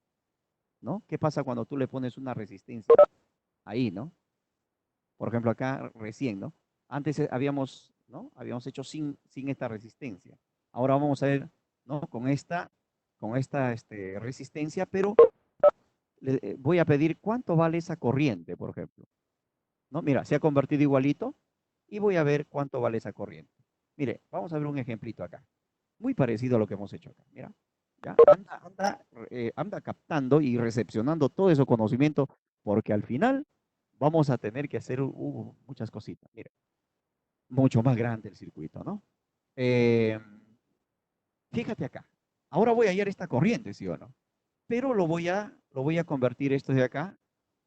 ¿no? ¿Qué pasa cuando tú le pones una resistencia? Ahí, ¿no? Por ejemplo, acá recién, ¿no? Antes ¿no? Habíamos hecho sin esta resistencia. Ahora vamos a ver, ¿no? Con esta resistencia, pero voy a pedir cuánto vale esa corriente, por ejemplo. ¿No? Mira, se ha convertido igualito y voy a ver cuánto vale esa corriente. Mire, vamos a ver un ejemplito acá. Muy parecido a lo que hemos hecho acá. Mira, ya anda captando y recepcionando todo ese conocimiento, porque al final vamos a tener que hacer muchas cositas. Mire, mucho más grande el circuito, ¿no? Eh, Fíjate acá. Ahora voy a hallar esta corriente, ¿sí o no? Pero lo voy a convertir esto de acá,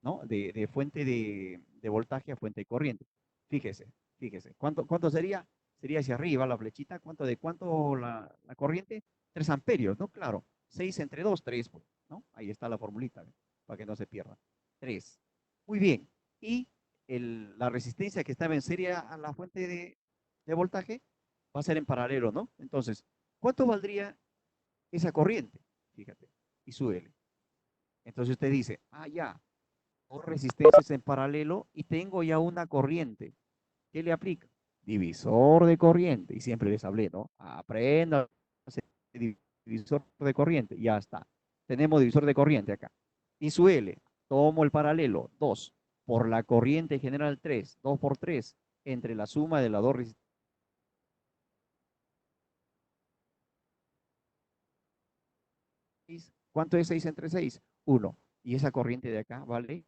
¿no? De fuente de voltaje a fuente de corriente. Fíjese, fíjese. ¿Cuánto sería? Sería hacia arriba la flechita. ¿De cuánto la corriente? 3 amperios, ¿no? Claro. 6 entre 2, 3, pues, ¿no? Ahí está la formulita, ¿ve? Para que no se pierda. 3. Muy bien. Y la resistencia que estaba en serie a la fuente de voltaje va a ser en paralelo, ¿no? Entonces, ¿cuánto valdría esa corriente? Fíjate, y súbele. Entonces usted dice, ah, ya, dos resistencias en paralelo y tengo ya una corriente. ¿Qué le aplica? Divisor de corriente. Y siempre les hablé, ¿no? Aprenda divisor de corriente. Ya está. Tenemos divisor de corriente acá. Y su L, tomo el paralelo, 2 por la corriente general 3, 2 por 3, entre la suma de las dos resistencias. ¿Cuánto es 6 entre 6? 1. Y esa corriente de acá vale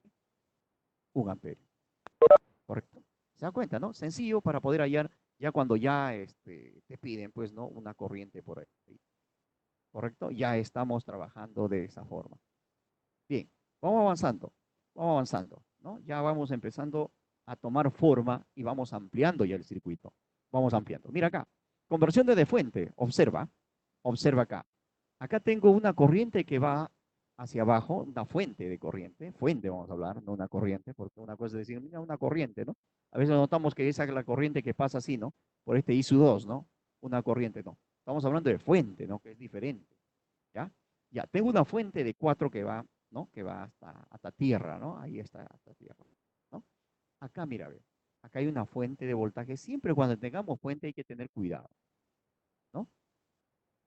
1 amperio. ¿Correcto? ¿Se da cuenta, no? Sencillo para poder hallar ya cuando ya te piden, pues, ¿no? Una corriente por ahí. ¿Correcto? Ya estamos trabajando de esa forma. Bien, vamos avanzando, ¿no? Ya vamos empezando a tomar forma y vamos ampliando ya el circuito. Vamos ampliando. Mira acá, conversión de fuente, observa acá. Acá tengo una corriente que va hacia abajo, una fuente de corriente, fuente vamos a hablar, no una corriente, porque una cosa es decir, mira, una corriente, ¿no? A veces notamos que esa es la corriente que pasa así, ¿no? Por este ISU2, ¿no? Una corriente, no. Estamos hablando de fuente, ¿no? Que es diferente, ¿ya? Ya, tengo una fuente de 4 que va, ¿no? Que va hasta tierra, ¿no? Ahí está, hasta tierra, ¿no? Acá, mira, ve, acá hay una fuente de voltaje. Siempre cuando tengamos fuente hay que tener cuidado, ¿no?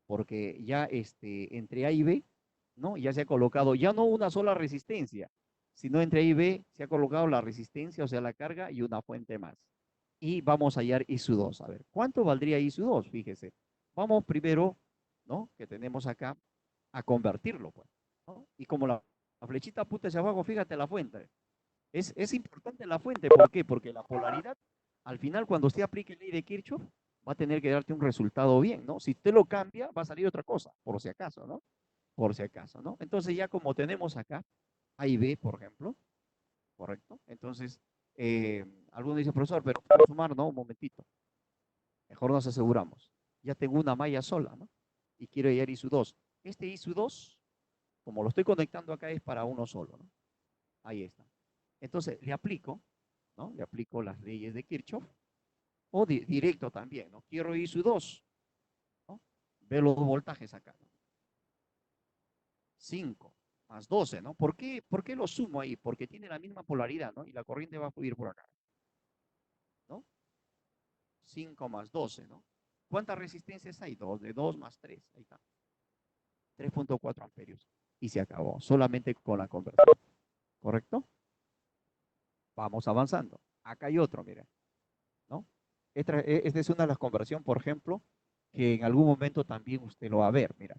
Porque ya entre A y B, ¿no? Ya se ha colocado, ya no una sola resistencia, sino entre A y B se ha colocado la resistencia, o sea, la carga y una fuente más. Y vamos a hallar ISU2. A ver, ¿cuánto valdría ISU2? Fíjese. Vamos primero, ¿no? Que tenemos acá, a convertirlo, pues, ¿no? Y como la flechita apunta hacia abajo, fíjate la fuente. Es importante la fuente, ¿por qué? Porque la polaridad, al final, cuando usted aplique ley de Kirchhoff, va a tener que darte un resultado bien, ¿no? Si usted lo cambia, va a salir otra cosa, por si acaso, ¿no? Por si acaso, ¿no? Entonces ya como tenemos acá A y B, por ejemplo, ¿correcto? Entonces, alguno dice, profesor, pero para sumar, no, un momentito, mejor nos aseguramos. Ya tengo una malla sola, ¿no? Y quiero hallar ISU2. Este ISU2, como lo estoy conectando acá, es para uno solo, ¿no? Ahí está. Entonces, le aplico, ¿no? Le aplico las leyes de Kirchhoff o directo también, ¿no? Quiero ISU2, ¿no? Ve los voltajes acá, ¿no? 5 más 12, ¿no? ¿Por qué lo sumo ahí? Porque tiene la misma polaridad, ¿no? Y la corriente va a fluir por acá, ¿no? 5 más 12, ¿no? ¿Cuántas resistencias hay? 2, de 2 más 3, ahí está. 3.4 amperios. Y se acabó, solamente con la conversión, ¿correcto? Vamos avanzando. Acá hay otro, mira, ¿no? Esta es una de las conversiones, por ejemplo, que en algún momento también usted lo va a ver, mira.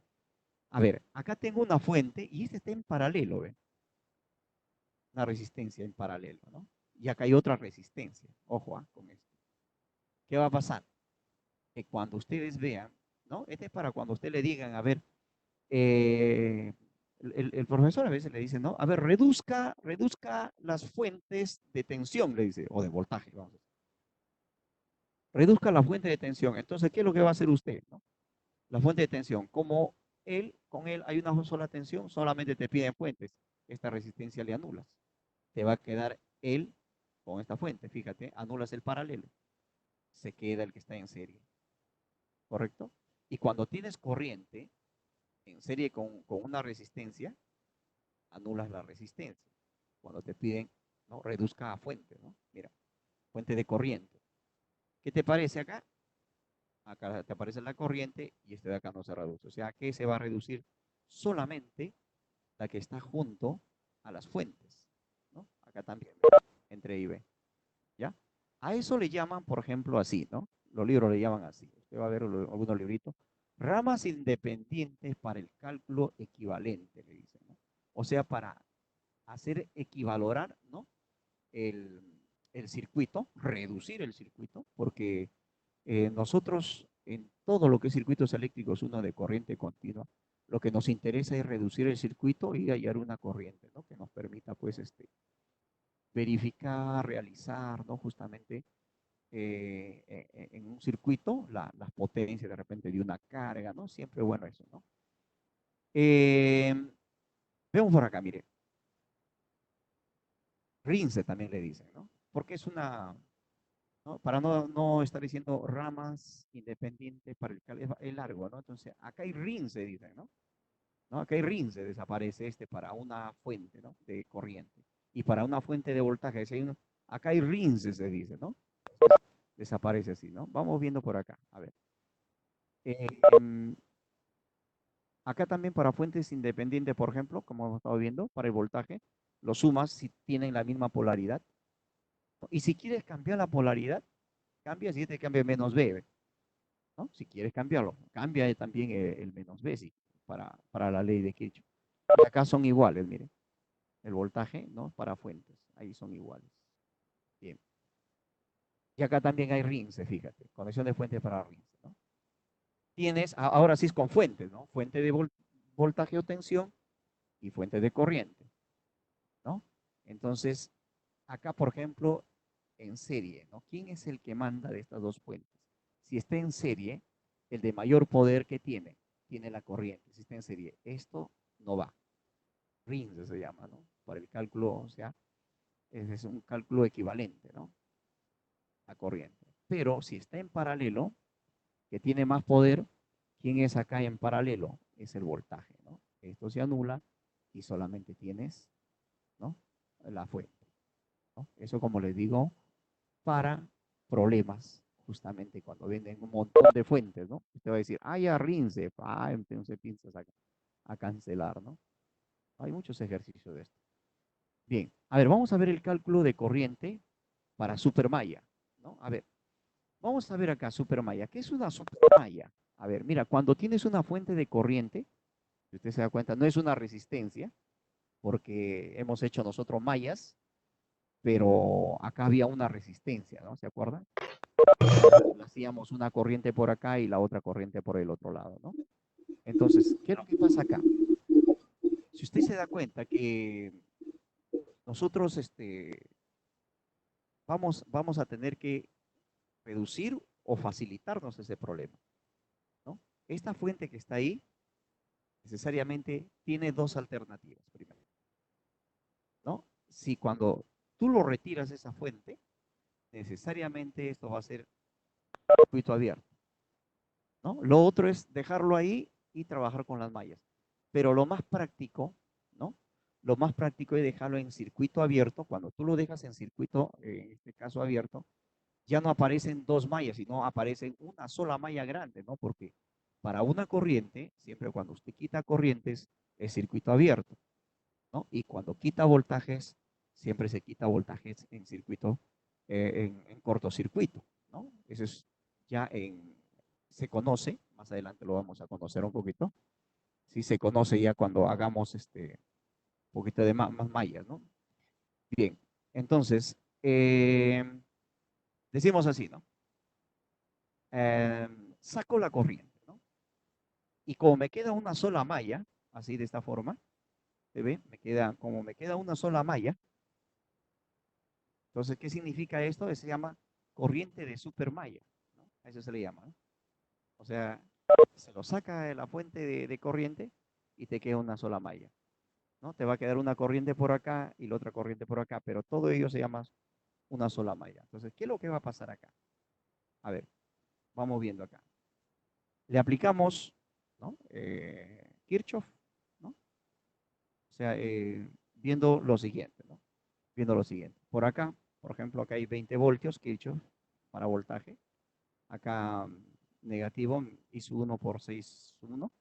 A ver, acá tengo una fuente y este está en paralelo, ¿ven? Una resistencia en paralelo, ¿no? Y acá hay otra resistencia, ojo, con esto. ¿Qué va a pasar? Que cuando ustedes vean, ¿no? Este es para cuando usted le digan, a ver, eh, el profesor a veces le dice, ¿no? A ver, reduzca las fuentes de tensión, le dice, o de voltaje, vamos a decir. Reduzca la fuente de tensión. Entonces, ¿qué es lo que va a hacer usted, no? La fuente de tensión, como con él hay una sola tensión, solamente te piden fuentes. Esta resistencia le anulas. Te va a quedar él con esta fuente. Fíjate, anulas el paralelo. Se queda el que está en serie. ¿Correcto? Y cuando tienes corriente en serie con una resistencia, anulas la resistencia. Cuando te piden, ¿no? Reduzca a fuente, ¿no? Mira, fuente de corriente. ¿Qué te parece acá? Acá te aparece la corriente y este de acá no se reduce. O sea, que se va a reducir solamente la que está junto a las fuentes, ¿no? Acá también, entre I y B, ¿ya? A eso le llaman, por ejemplo, así, ¿no? Los libros le llaman así. Usted va a ver algunos libritos. Ramas independientes para el cálculo equivalente, le dicen, ¿no? O sea, para hacer equivalorar, ¿no? El, el circuito, reducir el circuito, porque nosotros en todo lo que es circuitos eléctricos, uno de corriente continua, lo que nos interesa es reducir el circuito y hallar una corriente, ¿no? Que nos permita, pues, verificar, realizar, ¿no? Justamente en un circuito las potencias de repente de una carga, ¿no? Siempre bueno eso, ¿no? Eh, vemos por acá, mire, rinse también le dicen, ¿no? Porque es una ¿no? Para no estar diciendo ramas independientes para el cable, es largo, ¿no? Entonces, acá hay RIN, se dice, ¿no? ¿No? Acá hay RIN, se desaparece para una fuente, ¿no? De corriente. Y para una fuente de voltaje, acá hay RINs, se dice, ¿no? Desaparece así, ¿no? Vamos viendo por acá, a ver. Eh, em, Acá también para fuentes independientes, por ejemplo, como hemos estado viendo, para el voltaje, lo sumas si tienen la misma polaridad. Y si quieres cambiar la polaridad, cambia si te cambia menos B, ¿no? Si quieres cambiarlo, cambia también el menos B, sí, para la ley de Kirchhoff. Y acá son iguales, miren, el voltaje, ¿no? Para fuentes, ahí son iguales. Bien. Y acá también hay rings, fíjate, conexión de fuente para rings, ¿no? Tienes, ahora sí es con fuentes, ¿no? Fuente de voltaje o tensión y fuente de corriente, ¿no? Entonces, acá, por ejemplo, en serie, ¿no? ¿Quién es el que manda de estas dos fuentes? Si está en serie, el de mayor poder que tiene la corriente. Si está en serie, esto no va. RINS se llama, ¿no? Para el cálculo, o sea, es un cálculo equivalente, ¿no? A corriente. Pero si está en paralelo, que tiene más poder, ¿quién es acá en paralelo? Es el voltaje, ¿no? Esto se anula y solamente tienes, ¿no? La fuente, ¿no? Eso, como les digo, para problemas, justamente cuando venden un montón de fuentes, ¿no? Usted va a decir, ah, ya rinse, entonces piensas a cancelar, ¿no? Hay muchos ejercicios de esto. Bien, a ver, vamos a ver el cálculo de corriente para supermalla, ¿no? A ver, vamos a ver acá supermalla. ¿Qué es una supermalla? A ver, mira, cuando tienes una fuente de corriente, si usted se da cuenta, no es una resistencia, porque hemos hecho nosotros mallas, pero acá había una resistencia, ¿no? ¿Se acuerdan? Hacíamos una corriente por acá y la otra corriente por el otro lado, ¿no? Entonces, ¿qué es lo que pasa acá? Si usted se da cuenta que nosotros vamos a tener que reducir o facilitarnos ese problema, ¿no? Esta fuente que está ahí necesariamente tiene dos alternativas, primero, ¿no? Si cuando tú lo retiras esa fuente, necesariamente esto va a ser circuito abierto, ¿no? Lo otro es dejarlo ahí y trabajar con las mallas. Pero lo más práctico, ¿no? Lo más práctico es dejarlo en circuito abierto. Cuando tú lo dejas en circuito, en este caso abierto, ya no aparecen dos mallas, sino aparecen una sola malla grande, ¿no? Porque para una corriente, siempre cuando usted quita corrientes, es circuito abierto, ¿no? Y cuando quita voltajes, siempre se quita voltajes en circuito, en cortocircuito, ¿no? Eso es ya se conoce, más adelante lo vamos a conocer un poquito, sí se conoce ya cuando hagamos un poquito de más mallas, ¿no? Bien, entonces, decimos así, ¿no? Saco la corriente, ¿no? Y como me queda una sola malla, así de esta forma, ¿se ve? Como me queda una sola malla, entonces, ¿qué significa esto? Se llama corriente de supermalla, ¿no? A eso se le llama, ¿no? O sea, se lo saca de la fuente de corriente y te queda una sola malla, ¿no? Te va a quedar una corriente por acá y la otra corriente por acá, pero todo ello se llama una sola malla. Entonces, ¿qué es lo que va a pasar acá? A ver, vamos viendo acá. Le aplicamos, ¿no? Kirchhoff, ¿no? O sea, viendo lo siguiente, ¿no? Viendo lo siguiente. Por acá, por ejemplo, acá hay 20 voltios, Kirchhoff, para voltaje. Acá negativo, hizo 1 por 6, 1, ¿no?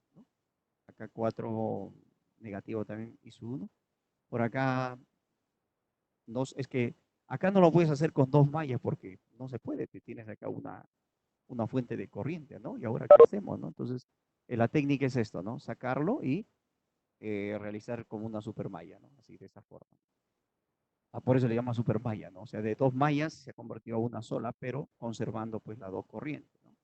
Acá 4 negativo también hizo 1. Por acá, dos, es que acá no lo puedes hacer con dos mallas porque no se puede, te tienes acá una fuente de corriente, ¿no? Y ahora, ¿qué hacemos, no? Entonces, la técnica es esto, ¿no? Sacarlo y realizar como una supermalla, ¿no? Así de esa forma. Por eso le llama supermalla, ¿no? O sea, de dos mallas se ha convertido a una sola, pero conservando pues las dos corrientes, ¿no?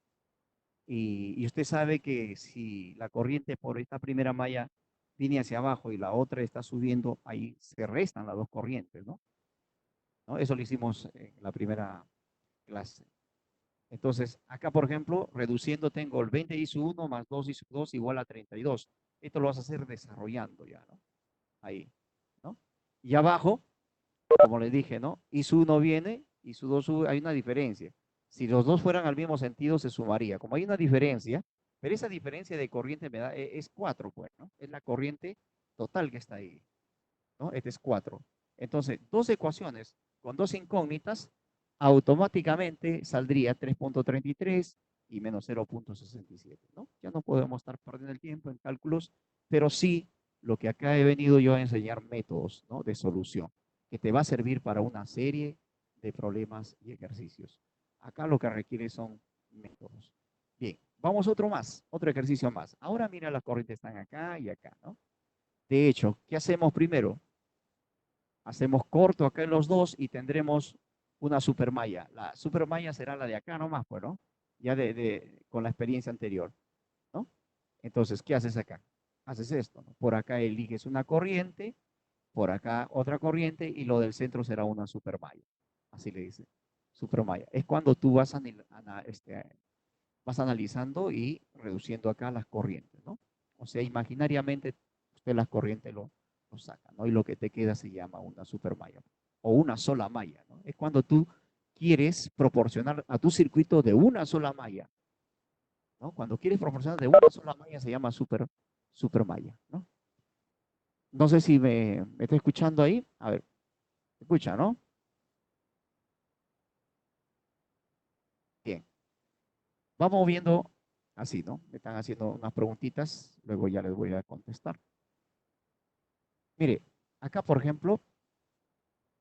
Y usted sabe que si la corriente por esta primera malla viene hacia abajo y la otra está subiendo, ahí se restan las dos corrientes, ¿no? ¿No? Eso lo hicimos en la primera clase. Entonces, acá, por ejemplo, reduciendo, tengo el 20 ISO 1 más 2 ISO 2 igual a 32. Esto lo vas a hacer desarrollando ya, ¿no? Ahí, ¿no? Y abajo, como les dije, ¿no? ISO 1 viene y su 2 hay una diferencia. Si los dos fueran al mismo sentido, se sumaría. Como hay una diferencia, pero esa diferencia de corriente me da, es 4, pues, ¿no? Es la corriente total que está ahí, ¿no? Este es 4. Entonces, dos ecuaciones con dos incógnitas, automáticamente saldría 3.33 y menos 0.67, ¿no? Ya no podemos estar perdiendo el tiempo en cálculos, pero sí lo que acá he venido yo a enseñar métodos, ¿no? De solución, que te va a servir para una serie de problemas y ejercicios. Acá lo que requiere son métodos. Bien, vamos otro más, otro ejercicio más. Ahora mira, las corrientes están acá y acá, ¿no? De hecho, ¿qué hacemos primero? Hacemos corto acá en los dos y tendremos una supermalla. La supermalla será la de acá nomás, pues, ¿no? Ya con la experiencia anterior, ¿no? Entonces, ¿qué haces acá? Haces esto, ¿no? Por acá eliges una corriente, por acá otra corriente y lo del centro será una supermalla. Así le dice, supermalla. Es cuando tú vas analizando y reduciendo acá las corrientes, ¿no? O sea, imaginariamente usted las corrientes lo saca, ¿no? Y lo que te queda se llama una supermalla o una sola malla, ¿no? Es cuando tú quieres proporcionar a tu circuito de una sola malla, ¿no? Cuando quieres proporcionar de una sola malla se llama supermalla, ¿no? No sé si me está escuchando ahí. A ver, escucha, ¿no? Bien. Vamos viendo así, ¿no? Me están haciendo unas preguntitas, luego ya les voy a contestar. Mire, acá, por ejemplo,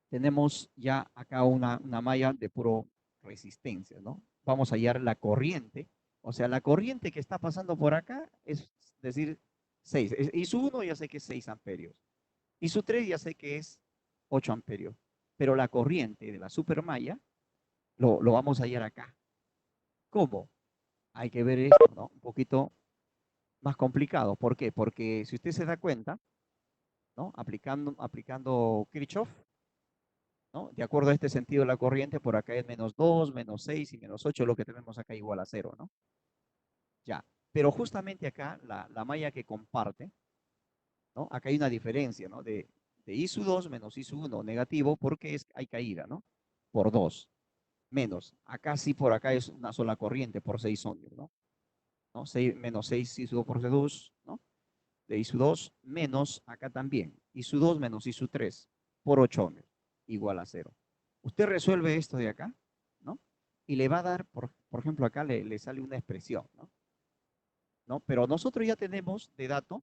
tenemos ya acá una malla de puro resistencia, ¿no? Vamos a hallar la corriente, o sea, la corriente que está pasando por acá es decir 6. Y su 1 ya sé que es 6 amperios. Y su 3 ya sé que es 8 amperios. Pero la corriente de la supermalla lo vamos a hallar acá. ¿Cómo? Hay que ver esto, ¿no? Un poquito más complicado. ¿Por qué? Porque si usted se da cuenta, ¿no? Aplicando Kirchhoff, ¿no? De acuerdo a este sentido de la corriente, por acá es menos 2, menos 6 y menos 8, lo que tenemos acá igual a 0, ¿no? Ya. Pero justamente acá, la malla que comparte, ¿no? Acá hay una diferencia, ¿no? De I sub 2 menos I sub 1 negativo porque hay caída, ¿no? Por 2 menos. Acá sí, por acá es una sola corriente por 6 ohmios, ¿no? ¿No? 6, menos 6 I sub 2 por C2, ¿no? De I sub 2 menos acá también. I sub 2 menos I sub 3 por 8 ohmios igual a 0. Usted resuelve esto de acá, ¿no? Y le va a dar, por ejemplo, acá le sale una expresión, ¿no? ¿No? Pero nosotros ya tenemos de dato,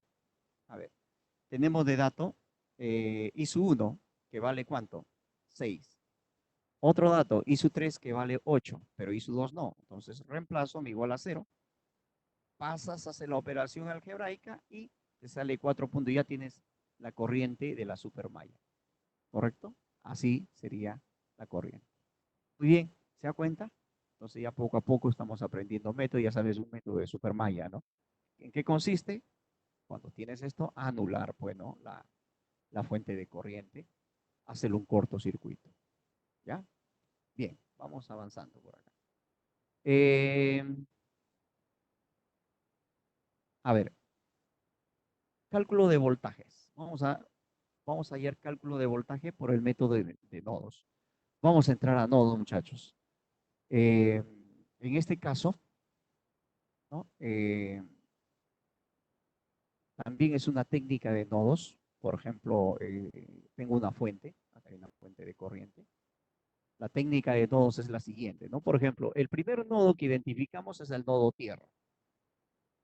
a ver, tenemos de dato I sub 1, que vale ¿cuánto? 6. Otro dato, I sub 3, que vale 8, pero I sub 2 no. Entonces reemplazo, me igual a 0. Pasas, haces la operación algebraica y te sale 4 puntos. Ya tienes la corriente de la supermalla. ¿Correcto? Así sería la corriente. Muy bien, ¿se da cuenta? Entonces ya poco a poco estamos aprendiendo métodos, ya sabes un método de supermalla, ¿no? ¿En qué consiste? Cuando tienes esto, anular, bueno, la fuente de corriente, hacerle un cortocircuito, ¿ya? Bien, vamos avanzando por acá. A ver, cálculo de voltajes. Vamos a hallar cálculo de voltaje por el método de nodos. Vamos a entrar a nodos, muchachos. En este caso, ¿no? También es una técnica de nodos. Por ejemplo, tengo una fuente, acá hay una fuente de corriente. La técnica de nodos es la siguiente, ¿no? Por ejemplo, el primer nodo que identificamos es el nodo tierra,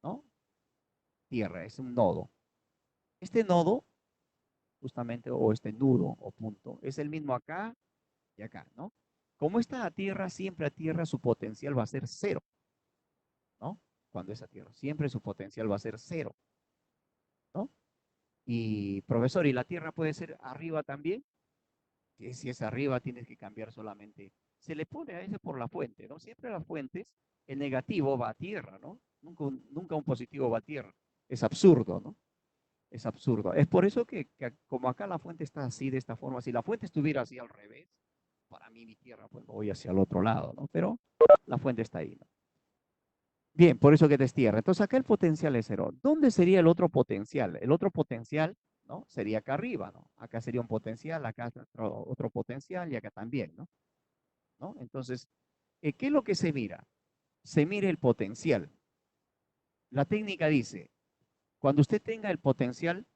¿no? Tierra es un nodo. Este nodo, justamente, o este nudo o punto, es el mismo acá y acá, ¿no? Como está a tierra, siempre a tierra su potencial va a ser cero, ¿no? Cuando es a tierra, siempre su potencial va a ser cero, ¿no? Y profesor, ¿y la tierra puede ser arriba también? Que si es arriba tienes que cambiar solamente. Se le pone a ese por la fuente, ¿no? Siempre las fuentes, el negativo va a tierra, ¿no? Nunca un positivo va a tierra. Es absurdo, ¿no? Es absurdo. Es por eso que como acá la fuente está así, de esta forma, si la fuente estuviera así al revés, para mí mi tierra, pues voy hacia el otro lado, ¿no? Pero la fuente está ahí, ¿no? Bien, por eso que te es tierra. Entonces acá el potencial es cero. ¿Dónde sería el otro potencial? El otro potencial, ¿no? Sería acá arriba, ¿no? Acá sería un potencial, acá otro potencial y acá también, ¿no? ¿no? Entonces, ¿qué es lo que se mira? Se mira el potencial. La técnica dice, cuando usted tenga el potencial,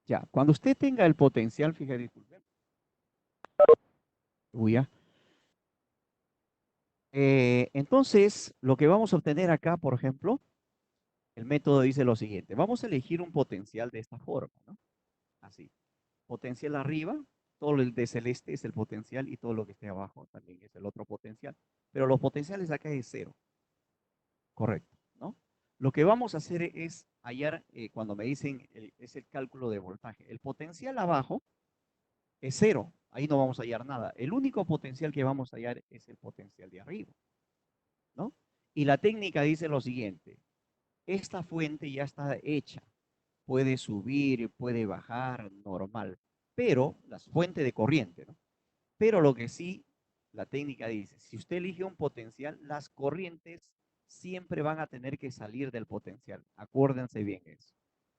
ya, cuando usted tenga el potencial, fíjate, disculpe, uy, ya. Entonces, lo que vamos a obtener acá, por ejemplo, el método dice lo siguiente. Vamos a elegir un potencial de esta forma, ¿no? Así. Potencial arriba, todo el de celeste es el potencial y todo lo que esté abajo también es el otro potencial. Pero los potenciales acá es cero. Correcto, ¿no? Lo que vamos a hacer es hallar, cuando me dicen, es el cálculo de voltaje. El potencial abajo es cero. Ahí no vamos a hallar nada. El único potencial que vamos a hallar es el potencial de arriba, ¿no? Y la técnica dice lo siguiente. Esta fuente ya está hecha. Puede subir, puede bajar, normal. Pero, la fuente de corriente, ¿no? Pero lo que sí, la técnica dice, si usted elige un potencial, las corrientes siempre van a tener que salir del potencial. Acuérdense bien eso.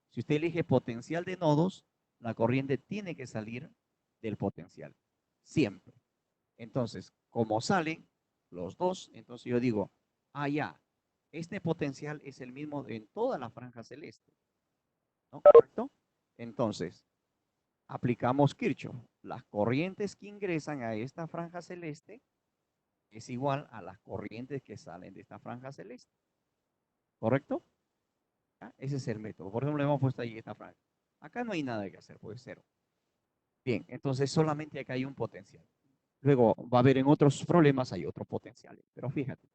Si usted elige potencial de nodos, la corriente tiene que salir del potencial. Siempre. Entonces, como salen los dos, entonces yo digo, ah, ya, este potencial es el mismo en toda la franja celeste. ¿No? ¿Correcto? Entonces, aplicamos Kirchhoff. Las corrientes que ingresan a esta franja celeste es igual a las corrientes que salen de esta franja celeste. ¿Correcto? ¿Ah? Ese es el método. Por ejemplo, le hemos puesto ahí esta franja. Acá no hay nada que hacer, pues cero. Bien, entonces solamente acá hay un potencial. Luego va a haber en otros problemas, hay otros potenciales. Pero fíjate,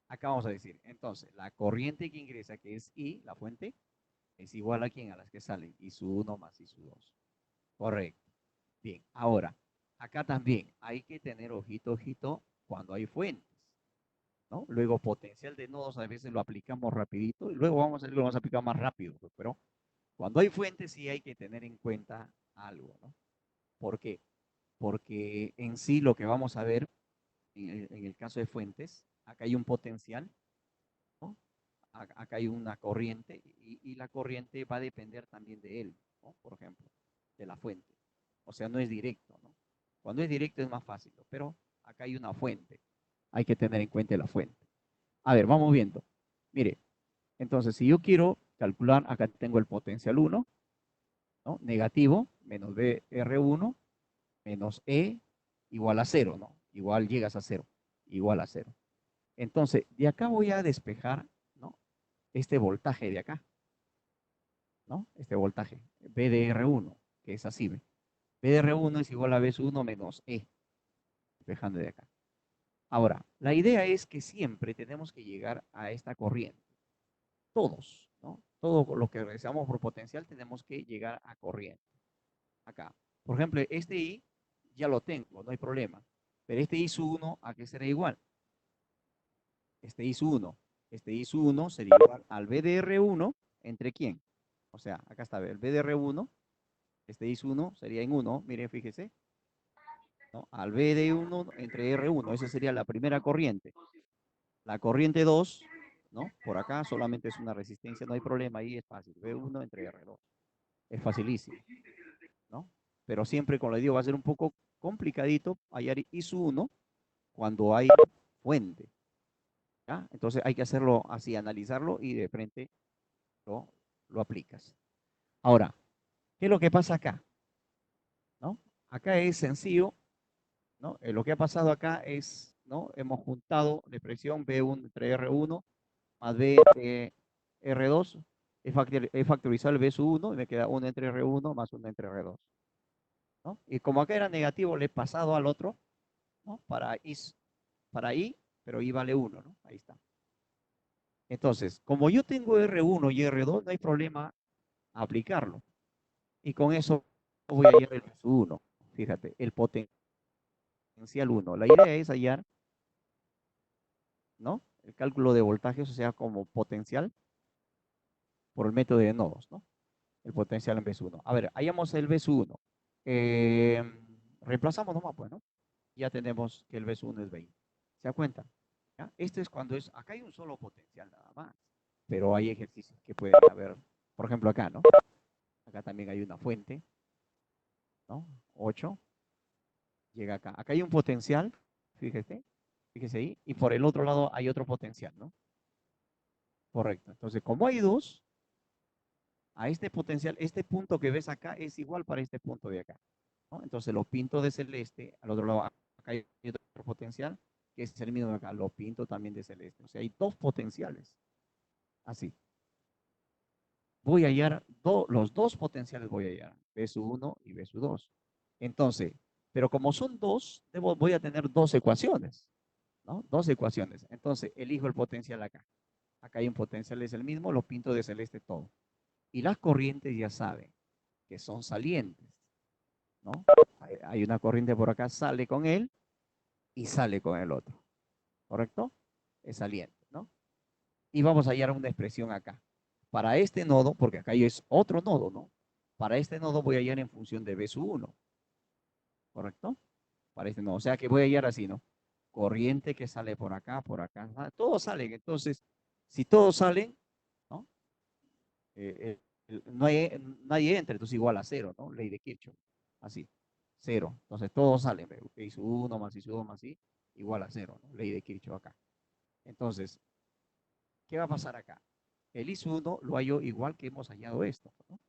acá vamos a decir, entonces, la corriente que ingresa, que es I, la fuente, es igual a quién, a las que salen, I su 1 más I su 2. Correcto. Bien, ahora, acá también hay que tener ojito, ojito, cuando hay fuentes, ¿no? Luego, potencial de nodos a veces lo aplicamos rapidito y luego vamos a ver lo vamos a aplicar más rápido, pues, pero cuando hay fuentes sí hay que tener en cuenta algo, ¿no? ¿Por qué? Porque en sí lo que vamos a ver en el caso de fuentes, acá hay un potencial, ¿no? Acá hay una corriente y la corriente va a depender también de él, ¿no? Por ejemplo, de la fuente. O sea, no es directo, ¿no? Cuando es directo es más fácil, ¿no? Pero acá hay una fuente. Hay que tener en cuenta la fuente. A ver, vamos viendo. Mire, entonces si yo quiero calcular, acá tengo el potencial 1, ¿no? Negativo, menos BR1, menos E, igual a 0, ¿no? Igual llegas a 0, igual a 0. Entonces, de acá voy a despejar, ¿no? Este voltaje de acá, ¿no? Este voltaje, BDR1, que es así, ¿ve? BDR1 es igual a B1 menos E, despejando de acá. Ahora, la idea es que siempre tenemos que llegar a esta corriente. Todos, ¿no? Todo lo que realizamos por potencial tenemos que llegar a corriente. Acá. Por ejemplo, este I ya lo tengo, no hay problema. Pero este I su 1, ¿a qué será igual? Este I su 1. Este I su 1 sería igual al BDR1 entre quién? O sea, acá está el BDR1, este I su 1 sería en 1, miren, fíjese, ¿no? Al BD1 entre R1, esa sería la primera corriente. La corriente 2, ¿no? Por acá solamente es una resistencia, no hay problema, ahí es fácil. B1 entre R2. Es facilísimo, ¿no? Pero siempre, como le digo, va a ser un poco complicadito hallar I su 1 cuando hay fuente. ¿Ya? Entonces hay que hacerlo así, analizarlo y de frente lo aplicas. Ahora, ¿qué es lo que pasa acá? ¿No? Acá es sencillo, ¿no? Lo que ha pasado acá es, ¿no? Hemos juntado la expresión B1 entre R1 más B entre R2, he factorizado el B sub 1 y me queda 1 entre R1 más 1 entre R2. ¿No? Y como acá era negativo, le he pasado al otro, ¿no? Para I, pero I vale 1, ¿no? Ahí está. Entonces, como yo tengo R1 y R2, no hay problema aplicarlo. Y con eso voy a hallar el B sub 1. Fíjate, el potencial 1. La idea es hallar, ¿no? El cálculo de voltajes, o sea, como potencial por el método de nodos, ¿no? El potencial en B1. A ver, hallamos el B1. reemplazamos nomás, pues, ¿no? Ya tenemos que el B 1 es 20. ¿Se da cuenta? ¿Ya? Este es cuando es, acá hay un solo potencial nada más, pero hay ejercicios que pueden haber, por ejemplo acá, ¿no? Acá también hay una fuente, ¿no? 8, llega acá. Acá hay un potencial, fíjese, fíjese ahí, y por el otro lado hay otro potencial, ¿no? Correcto. Entonces, como hay dos, a este potencial, este punto que ves acá es igual para este punto de acá, ¿no? Entonces lo pinto de celeste, al otro lado acá hay otro potencial, que es el mismo de acá, lo pinto también de celeste. O sea, hay dos potenciales, así. Voy a hallar, los dos potenciales voy a hallar, B sub 1 y B sub 2. Entonces, pero como son dos, voy a tener dos ecuaciones, ¿no? Dos ecuaciones. Entonces, elijo el potencial acá. Acá hay un potencial, es el mismo, lo pinto de celeste todo. Y las corrientes ya saben que son salientes, ¿no? Hay una corriente por acá, sale con él y sale con el otro, ¿correcto? Es saliente, ¿no? Y vamos a hallar una expresión acá. Para este nodo, porque acá es otro nodo, ¿no? Para este nodo voy a hallar en función de B sub 1, ¿correcto? Para este nodo. O sea que voy a hallar así, ¿no? Corriente que sale por acá, todos salen. Entonces, si todos salen, ¿no? No hay, nadie entra, entonces igual a cero, ¿no? Ley de Kirchhoff. Así, cero. Entonces todos salen. I sub 1 más I sub 2 más I igual a cero, ¿no? Ley de Kirchhoff acá. Entonces, ¿qué va a pasar acá? El I sub 1 lo hallo igual que hemos hallado esto, ¿no?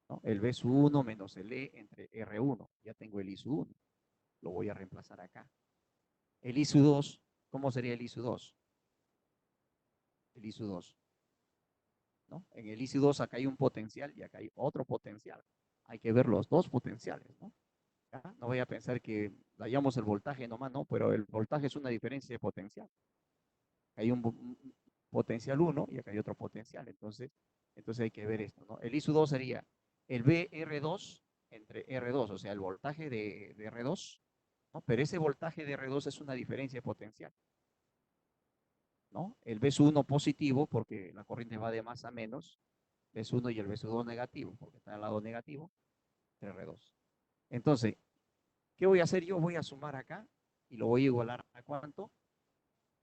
¿No? El B sub 1 menos el E entre R1. Ya tengo el I sub 1. Lo voy a reemplazar acá. El I sub 2, ¿cómo sería el I sub 2? El I sub 2, ¿no? En el I sub 2 acá hay un potencial y acá hay otro potencial. Hay que ver los dos potenciales, ¿no? ¿Ya? No voy a pensar que hallamos el voltaje nomás, no, pero el voltaje es una diferencia de potencial. Hay un potencial 1 y acá hay otro potencial. Entonces hay que ver esto, ¿no? El I sub 2 sería el BR2 entre R2, o sea, el voltaje de R2, ¿no? Pero ese voltaje de R2 es una diferencia de potencial, ¿no? El B1 positivo, porque la corriente va de más a menos, B1 y el B2 negativo, porque está al lado negativo, entre R2. Entonces, ¿qué voy a hacer yo? Voy a sumar acá y lo voy a igualar a ¿cuánto?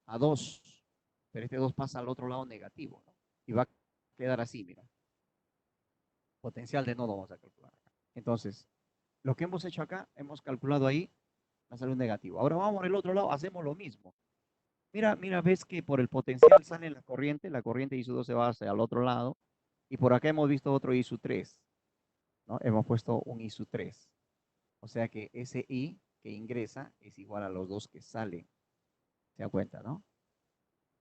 A 2. Pero este 2 pasa al otro lado negativo, ¿no? Y va a quedar así, mira. Potencial de nodo vamos a calcular acá. Entonces, lo que hemos hecho acá, hemos calculado ahí, va a ser un negativo. Ahora vamos al otro lado, hacemos lo mismo. Mira, mira, ves que por el potencial sale la corriente I sub 2 se va hacia el otro lado, y por acá hemos visto otro I sub 3, ¿no? Hemos puesto un I sub 3. O sea que ese I que ingresa es igual a los dos que salen. ¿Se da cuenta, no?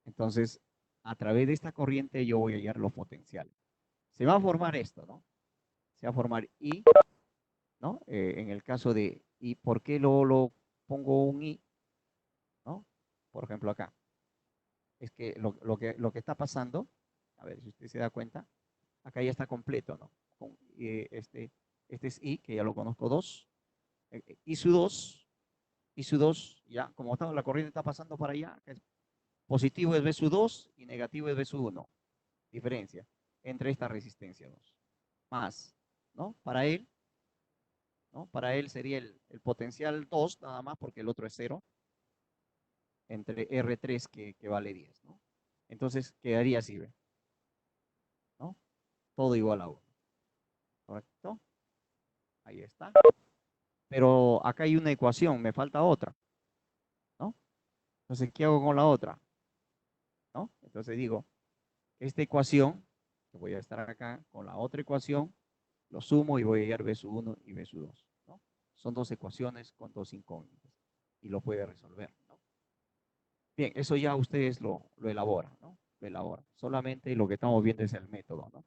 Entonces, a través de esta corriente yo voy a hallar los potenciales. Se va a formar esto, ¿no? Se va a formar I, ¿no? En el caso de I, ¿por qué lo pongo un I? ¿No? Por ejemplo, acá. Es que lo que está pasando, a ver si usted se da cuenta, acá ya está completo, ¿no? Con, este es I, que ya lo conozco, 2. I sub 2, I sub 2, ya, como está, la corriente está pasando para allá, es positivo es B sub 2 y negativo es B sub 1. Diferencia entre esta resistencia 2. Más, ¿no? Para él, ¿no? Para él sería el potencial 2 nada más porque el otro es 0 entre R3 que vale 10, ¿no? Entonces quedaría así, ¿ve? ¿No? Todo igual a 1, ¿correcto? Ahí está. Pero acá hay una ecuación, me falta otra, ¿no? Entonces, ¿qué hago con la otra? ¿No? Entonces digo, esta ecuación, que voy a estar acá con la otra ecuación, lo sumo y voy a hallar B sub 1 y B sub 2, ¿no? Son dos ecuaciones con dos incógnitas y lo puede resolver, ¿no? Bien, eso ya ustedes lo elaboran, ¿no? Lo elaboran. Solamente lo que estamos viendo es el método, ¿no?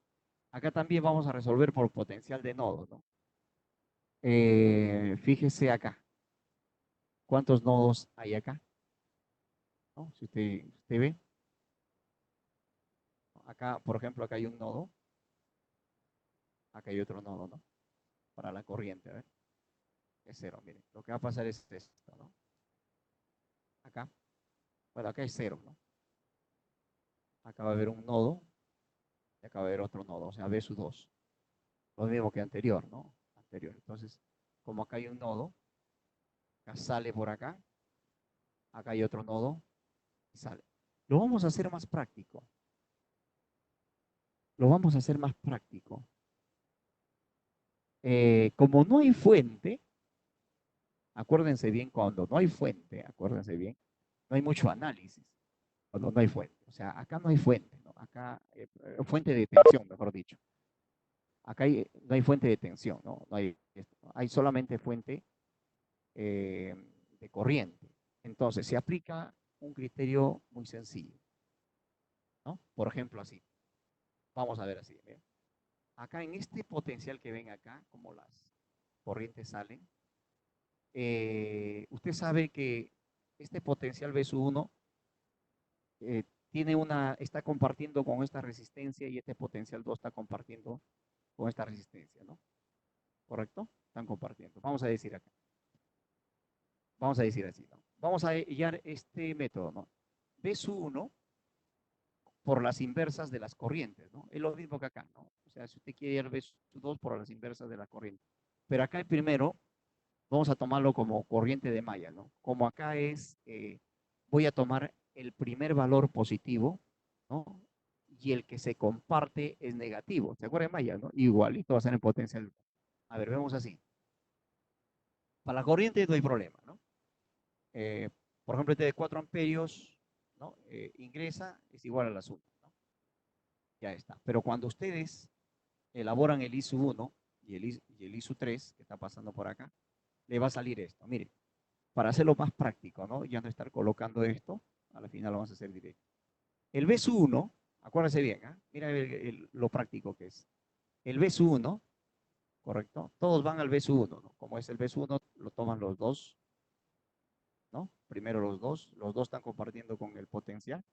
Acá también vamos a resolver por potencial de nodos, ¿no? Fíjese acá, ¿cuántos nodos hay acá? ¿No? Si usted ve, acá, por ejemplo, acá hay un nodo, acá hay otro nodo, ¿no? Para la corriente, a ver, es cero, miren, lo que va a pasar es esto, ¿no? Acá, bueno, acá es cero, ¿no? Acá va a haber un nodo y acá va a haber otro nodo, o sea, B sub 2, lo mismo que anterior, ¿no? Anterior, entonces, como acá hay un nodo, Acá sale por acá. Acá hay otro nodo y sale. Lo vamos a hacer más práctico. Lo vamos a hacer más práctico. Como no hay fuente, acuérdense bien, cuando no hay fuente, acuérdense bien, no hay mucho análisis cuando no hay fuente. O sea, acá no hay fuente, ¿no? Acá, fuente de tensión, mejor dicho. Acá no hay fuente de tensión, ¿no? No hay, hay solamente fuente eh, de corriente. Entonces, se aplica un criterio muy sencillo, ¿no? Por ejemplo, así. Vamos a ver así. ¿Ve? Acá en este potencial que ven acá, como las corrientes salen, usted sabe que este potencial V sub 1 está compartiendo con esta resistencia y este potencial 2 está compartiendo con esta resistencia, ¿no? ¿Correcto? Están compartiendo. Vamos a decir acá. Vamos a decir así, ¿no? Vamos a hallar este método, ¿no? V sub 1 por las inversas de las corrientes, ¿no? Es lo mismo que acá, ¿no? O sea, si usted quiere hallar V sub 2 por las inversas de la corriente. Pero acá primero vamos a tomarlo como corriente de malla, ¿no? Como acá voy a tomar el primer valor positivo, ¿no? Y el que se comparte es negativo. ¿Se acuerdan de malla, no? Igualito va a ser en potencial. A ver, vemos así. Para la corriente no hay problema, ¿no? Eh, por ejemplo, este de 4 amperios, ¿no? Ingresa, es igual al azul, ¿no? Ya está. Pero cuando ustedes elaboran el ISU 1 y el ISU 3, que está pasando por acá, le va a salir esto. Mire, para hacerlo más práctico, ¿no? Ya no estar colocando esto, a la final lo vamos a hacer directo. El BSU1, acuérdense bien, ¿eh? Mira lo práctico que es. El BSU1, ¿correcto? Todos van al BSU1, ¿no? Como es el BSU1, lo toman los dos, ¿no? Primero los dos están compartiendo con el potencial,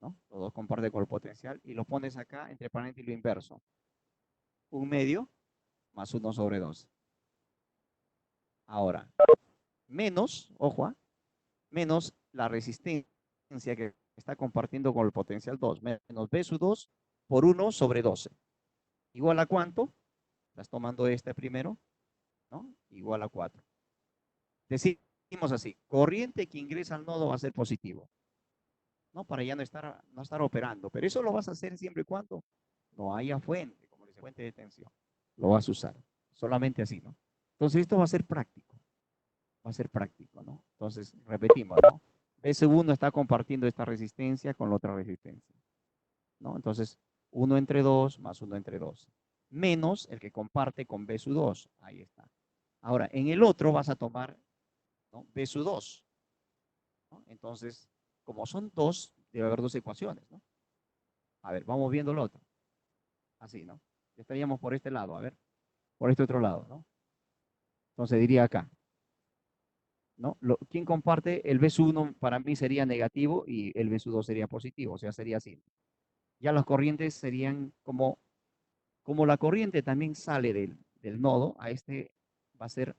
¿no? Los dos comparten con el potencial y lo pones acá entre paréntesis lo inverso. Un medio más 1 sobre 2. Ahora, menos, ojo, menos la resistencia que está compartiendo con el potencial 2, menos B sub 2 por 1 sobre 12. ¿Igual a cuánto? Estás tomando este primero, ¿no? Igual a 4. Decimos así, corriente que ingresa al nodo va a ser positivo, ¿no? Para ya no estar operando. Pero eso lo vas a hacer siempre y cuando no haya fuente, como dice, fuente de tensión. Lo vas a usar. Solamente así, ¿no? Entonces esto va a ser práctico. Va a ser práctico, ¿no? Entonces, repetimos, ¿no? B segundo está compartiendo esta resistencia con la otra resistencia, ¿no? Entonces, 1 entre 2 más 1 entre 2, menos el que comparte con B sub 2, ahí está. Ahora, en el otro vas a tomar, ¿no? B sub 2, ¿no? Entonces, como son dos, debe haber dos ecuaciones, ¿no? A ver, vamos viendo el otro. Así, ¿no? Estaríamos por este lado, a ver, por este otro lado, ¿no? Entonces diría acá, ¿no? ¿Quién comparte? El B sub 1 para mí sería negativo y el B sub 2 sería positivo, o sea, sería así. Ya las corrientes serían como la corriente también sale del nodo, a este va a ser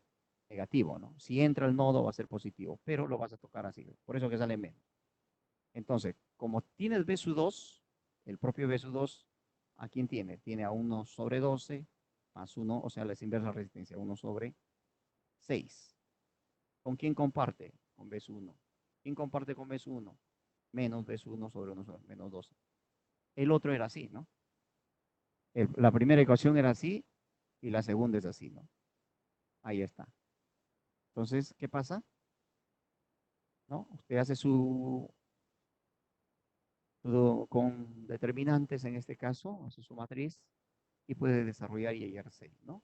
negativo, ¿no? Si entra al nodo va a ser positivo, pero lo vas a tocar así, por eso que sale menos. Entonces, como tienes B sub 2, el propio B sub 2, ¿a quién tiene? Tiene a 1 sobre 12 más 1, o sea, la inversa resistencia, 1 sobre 6. ¿Con quién comparte? Con B sub 1. ¿Quién comparte con B sub 1? Menos B sub 1 sobre 1 sobre menos 12. El otro era así, ¿no? La primera ecuación era así y la segunda es así, ¿no? Ahí está. Entonces, ¿qué pasa? ¿No? Usted hace con determinantes en este caso, hace su matriz y puede desarrollar y hallar 6, ¿no?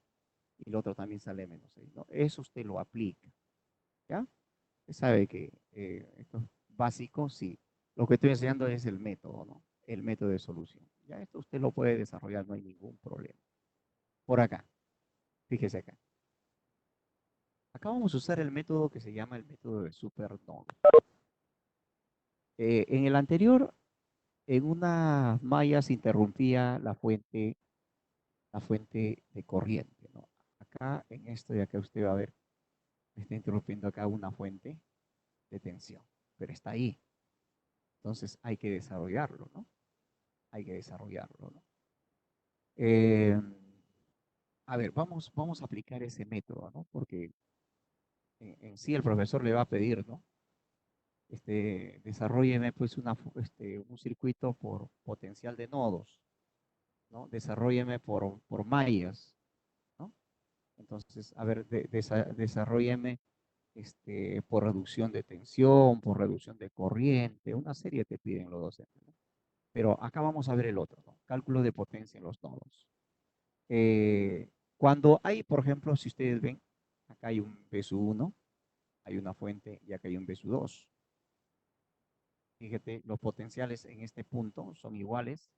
Y el otro también sale menos 6, ¿no? Eso usted lo aplica, ¿ya? Usted sabe que esto es básico, sí. Lo que estoy enseñando es el método, ¿no? El método de solución. Ya esto usted lo puede desarrollar, no hay ningún problema. Por acá, fíjese acá. Acá vamos a usar el método que se llama el método de supernodo. En el anterior, en una malla se interrumpía la fuente de corriente, ¿no? Acá, en esto de acá usted va a ver, me está interrumpiendo acá una fuente de tensión, pero está ahí. Entonces hay que desarrollarlo, ¿no? Hay que desarrollarlo, ¿no? Eh, a ver, vamos a aplicar ese método, ¿no? Porque en sí el profesor le va a pedir, ¿no? Desarrolleme pues un circuito por potencial de nodos, ¿no? Desarrolleme por mallas, ¿no? Entonces, a ver, desarrolleme por reducción de tensión, por reducción de corriente, una serie te piden los docentes, ¿no? Pero acá vamos a ver el otro, ¿no? Cálculo de potencia en los nodos. Cuando hay, por ejemplo, si ustedes ven, acá hay un BSU1, hay una fuente y acá hay un BSU2. Fíjate, los potenciales en este punto son iguales.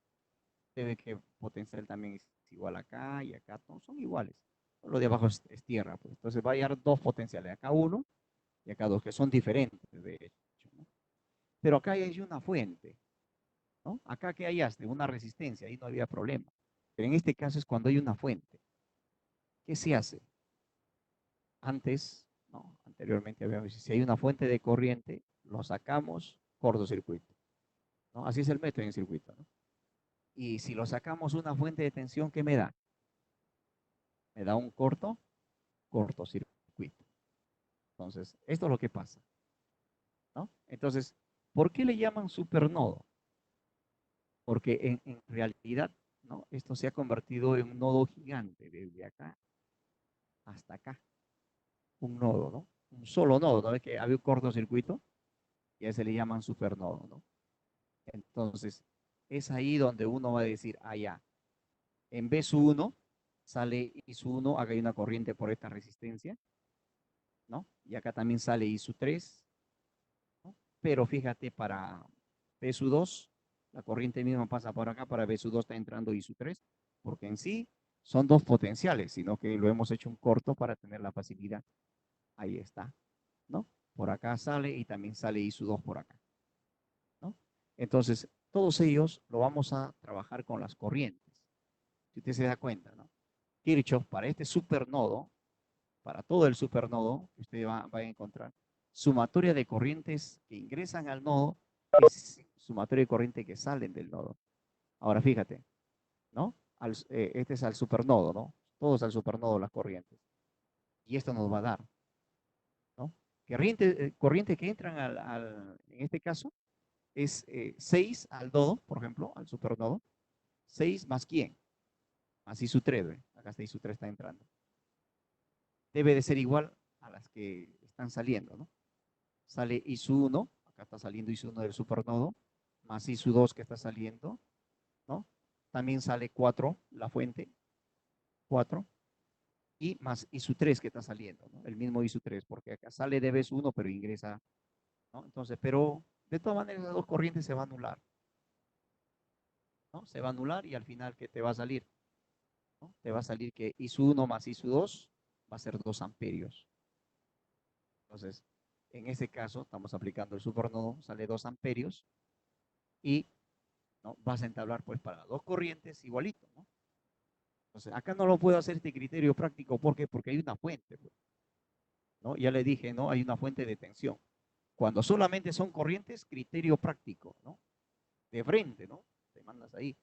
Se ve que potencial también es igual acá y acá, no, son iguales. Lo de abajo es tierra, pues. Entonces va a hallar dos potenciales, acá uno y acá dos, que son diferentes, de hecho, ¿no? Pero acá hay una fuente, ¿no? Acá que hallaste una resistencia, ahí no había problema. Pero en este caso es cuando hay una fuente. ¿Qué se hace? Antes, ¿no? Anteriormente habíamos dicho, si hay una fuente de corriente, lo sacamos cortocircuito, ¿no? Así es el método en circuito, ¿no? Y si lo sacamos una fuente de tensión, ¿qué me da? Me da un cortocircuito. Entonces, esto es lo que pasa, ¿no? Entonces, ¿por qué le llaman supernodo? Porque en realidad, ¿no? Esto se ha convertido en un nodo gigante desde acá hasta acá. Un nodo, ¿no? Un solo nodo, ¿no? Es que había un cortocircuito y a ese le llaman supernodo, ¿no? Entonces, es ahí donde uno va a decir, ah, ya, en B su 1 sale I su 1, acá hay una corriente por esta resistencia, ¿no? Y acá también sale I su 3, ¿no? Pero fíjate, para B su 2, la corriente misma pasa por acá, para B su 2 está entrando I su 3, porque en sí son dos potenciales, sino que lo hemos hecho un corto para tener la facilidad. Ahí está, ¿no? Por acá sale y también sale I su 2 por acá, ¿no? Entonces, todos ellos lo vamos a trabajar con las corrientes. Si usted se da cuenta, ¿no? Kirchhoff, para este supernodo, para todo el supernodo que usted va a encontrar, sumatoria de corrientes que ingresan al nodo es sumatoria de corriente que salen del nodo. Ahora fíjate, ¿no? Este es al supernodo, ¿no? Todos al supernodo las corrientes. Y esto nos va a dar, ¿no? Corriente que entran en este caso, es 6 al nodo, por ejemplo, al supernodo. 6 más quién? Más I su 3, ¿ve? Acá está I su 3 está entrando. Debe de ser igual a las que están saliendo, ¿no? Sale I su 1, acá está saliendo I su 1 del supernodo, más I su 2 que está saliendo, ¿no? También sale 4, la fuente, 4, y más I su 3 que está saliendo, ¿no? El mismo I su 3, porque acá sale de B su 1, pero ingresa, ¿no? Entonces, pero de todas maneras las dos corrientes se van a anular, ¿no? Se va a anular y al final, ¿qué te va a salir? ¿No? Te va a salir que I su 1 más I su 2 va a ser 2 amperios. Entonces, en ese caso, estamos aplicando el supernodo, sale 2 amperios y, ¿no? Vas a entablar pues para dos corrientes igualito, ¿no? Entonces, acá no lo puedo hacer este criterio práctico, ¿por qué? Porque hay una fuente, pues, ¿no? Ya le dije, ¿no? Hay una fuente de tensión. Cuando solamente son corrientes, criterio práctico, ¿no? De frente, ¿no? Te mandas ahí.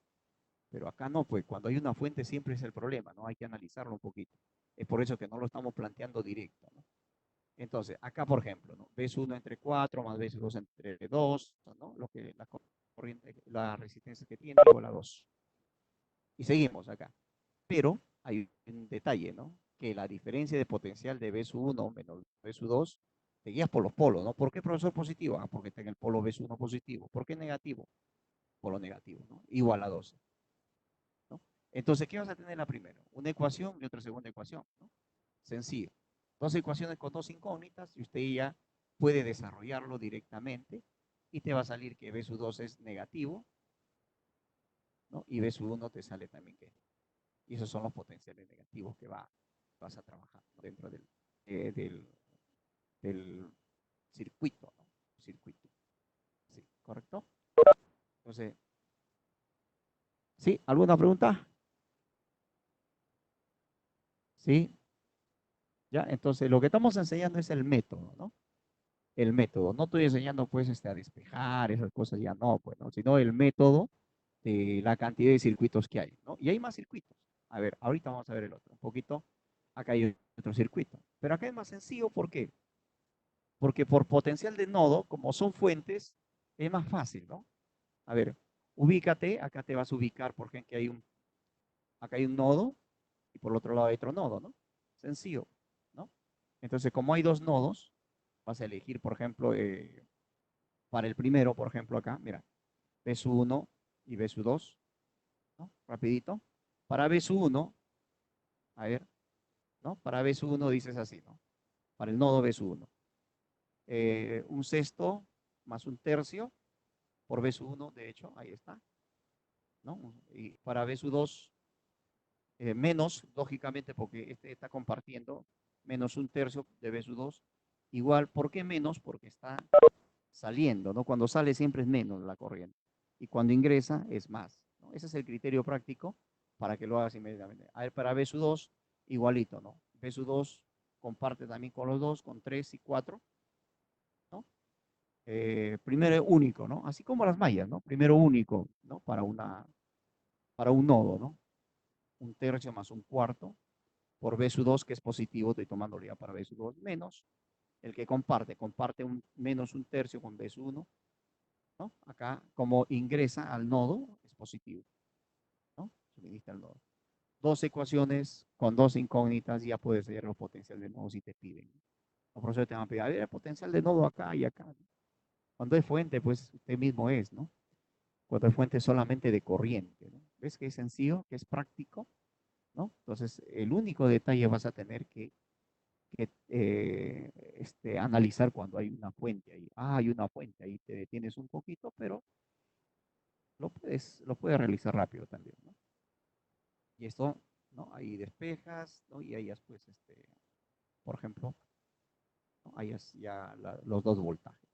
Pero acá no, pues cuando hay una fuente siempre es el problema, ¿no? Hay que analizarlo un poquito. Es por eso que no lo estamos planteando directo, ¿no? Entonces, acá, por ejemplo, ¿no? B1 entre 4 más B2 entre 2, ¿no? Lo que la corriente, la resistencia que tiene, igual a 2. Y seguimos acá. Pero hay un detalle, ¿no? Que la diferencia de potencial de B1 menos B2 te guías por los polos, ¿no? ¿Por qué, profesor, positivo? Ah, porque está en el polo B1 positivo. ¿Por qué negativo? Polo negativo, ¿no? Igual a 12, ¿no? Entonces, ¿qué vas a tener la primera? Una ecuación y otra segunda ecuación, ¿no? Sencillo. Dos ecuaciones con dos incógnitas y usted ya puede desarrollarlo directamente y te va a salir que B sub 2 es negativo, ¿no? Y B sub 1 te sale también que. Y esos son los potenciales negativos que vas a trabajar, ¿no? Dentro eh, del, del circuito, ¿no? Circuito. Sí, ¿correcto? Entonces, ¿sí? ¿Alguna pregunta? ¿Sí? ¿Ya? Entonces, lo que estamos enseñando es el método, ¿no? El método. No estoy enseñando, pues, a despejar, esas cosas ya no, pues, ¿no? Sino el método de la cantidad de circuitos que hay, ¿no? Y hay más circuitos. A ver, ahorita vamos a ver el otro. Un poquito, acá hay otro circuito. Pero acá es más sencillo, ¿por qué? Porque por potencial de nodo, como son fuentes, es más fácil, ¿no? A ver, ubícate, acá te vas a ubicar, por ejemplo, acá hay un nodo y por el otro lado hay otro nodo, ¿no? Sencillo, ¿no? Entonces, como hay dos nodos, vas a elegir, por ejemplo, para el primero, por ejemplo, acá, mira, B 1 y B 2, ¿no? Rapidito. Para B 1, a ver, ¿no? Para B 1 dices así, ¿no? Para el nodo B 1. Un sexto más un tercio por B 1, de hecho, ahí está, ¿no? Y para B 2, menos, lógicamente, porque este está compartiendo, menos un tercio de B 2. Igual, ¿por qué menos? Porque está saliendo, ¿no? Cuando sale siempre es menos la corriente. Y cuando ingresa es más, ¿no? Ese es el criterio práctico para que lo hagas inmediatamente. A ver, para B 2, igualito, ¿no? B 2 comparte también con los dos, con 3 y 4, ¿no? Primero único, ¿no? Así como las mallas, ¿no? Primero único, ¿no? Para un nodo, ¿no? Un tercio más un cuarto por B 2, que es positivo, estoy tomándolo ya para B 2, menos el que comparte un, menos un tercio con B 1, ¿no? Acá, como ingresa al nodo, es positivo, ¿no? Suministra al nodo. Dos ecuaciones con dos incógnitas, ya puedes hallar los potenciales de nodo si te piden. Los profesores te van a pedir, a ver, el potencial de nodo acá y acá, ¿no? Cuando es fuente, pues usted mismo es, ¿no? Cuando es fuente solamente de corriente, ¿no? ¿Ves que es sencillo, que es práctico, ¿no? Entonces, el único detalle vas a tener que analizar cuando hay una fuente ahí. Ah, hay una fuente, ahí te detienes un poquito, pero lo puedes realizar rápido también, ¿no? Y esto, ¿no? Ahí despejas, ¿no? Y ahí pues, por ejemplo, ¿no? Ahí ya los dos voltajes.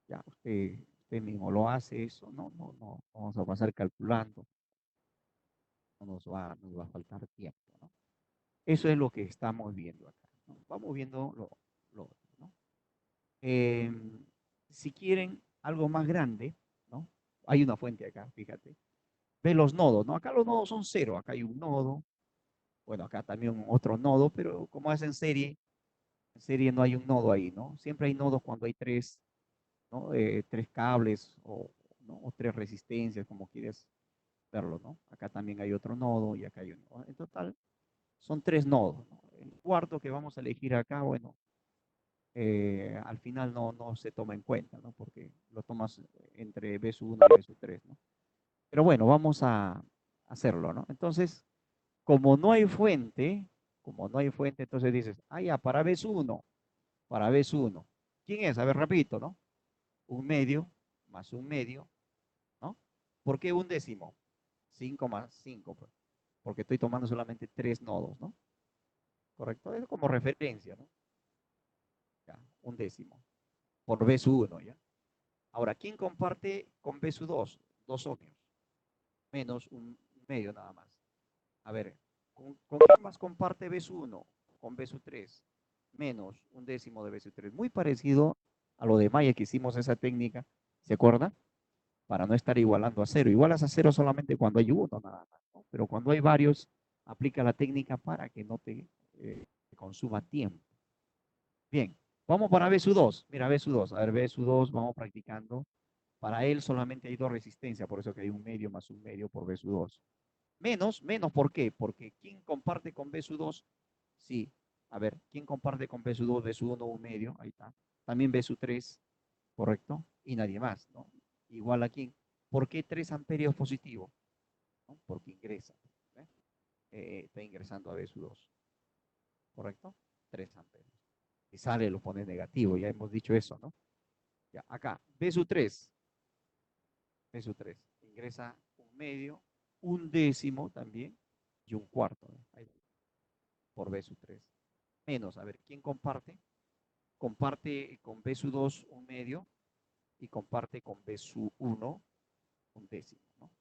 Ya usted mismo lo hace eso, no vamos a pasar calculando, no nos va a faltar tiempo, ¿no? Eso es lo que estamos viendo acá, ¿no? Vamos viendo lo otro, ¿no? Eh, si quieren algo más grande, ¿no? Hay una fuente acá, fíjate. Ve los nodos, ¿no? Acá los nodos son cero, acá hay un nodo, bueno, acá también otro nodo, pero como es en serie no hay un nodo ahí, ¿no? Siempre hay nodos cuando hay tres, ¿no? Tres cables ¿no? O tres resistencias, como quieres verlo, ¿no? Acá también hay otro nodo y acá hay un nodo. En total, son tres nodos, ¿no? El cuarto que vamos a elegir acá, bueno, al final no se toma en cuenta, ¿no? Porque lo tomas entre B1 y B3, ¿no? Pero bueno, vamos a hacerlo, ¿no? Entonces, como no hay fuente, entonces dices, ah, ya, para B1. ¿Quién es? A ver, repito, ¿no? Un medio más un medio, ¿no? ¿Por qué un décimo? 5 más 5, pues, porque estoy tomando solamente tres nodos, ¿no? ¿Correcto? Es como referencia, ¿no? Ya, un décimo por B1, ¿ya? Ahora, ¿quién comparte con B2? Dos ohmios, menos un medio nada más. A ver, ¿con quién más comparte B1? Con B3, menos un décimo de B3. Muy parecido a lo de Maya que hicimos esa técnica, ¿se acuerda? Para no estar igualando a cero. Igualas a cero solamente cuando hay uno nada más, ¿no? Pero cuando hay varios, aplica la técnica para que no te consuma tiempo. Bien, vamos para B2. Mira, B2. A ver, B2, vamos practicando. Para él solamente hay dos resistencias, por eso que hay un medio más un medio por B2. Menos, ¿por qué? Porque ¿quién comparte con B2? Sí, a ver, ¿quién comparte con B2? B1, un medio, ahí está. También B3, correcto, y nadie más, ¿no? Igual aquí. ¿Por qué 3 amperios positivo? ¿No? Porque ingresa. ¿eh? Está ingresando a B2, ¿correcto? 3 amperios. Y sale, lo pone negativo, ya hemos dicho eso, ¿no? Ya, acá, B3, B3, ingresa un medio, un décimo también, y un cuarto, ¿no? Ahí, por B3. Menos, a ver, ¿quién comparte? Comparte con B2 un medio y comparte con B1 un décimo, ¿no?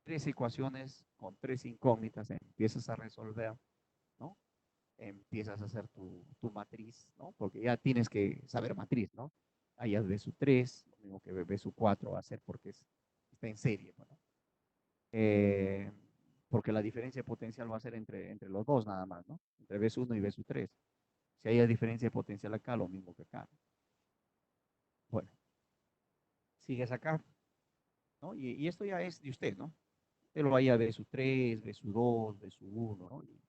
Tres ecuaciones con tres incógnitas, empiezas a resolver, ¿no? Empiezas a hacer tu matriz, ¿no? Porque ya tienes que saber matriz, ¿no? Ahí es B3, lo mismo que B4 va a ser porque está en serie, ¿no? Eh, porque la diferencia potencial va a ser entre los dos nada más, ¿no? Entre B1 y B3. Si hay diferencia de potencial acá, lo mismo que acá. Bueno, sigues acá, ¿no? Y esto ya es de usted, ¿no? Usted lo vaya a ver su 3, ve su 2, ve su 1, ¿no? Y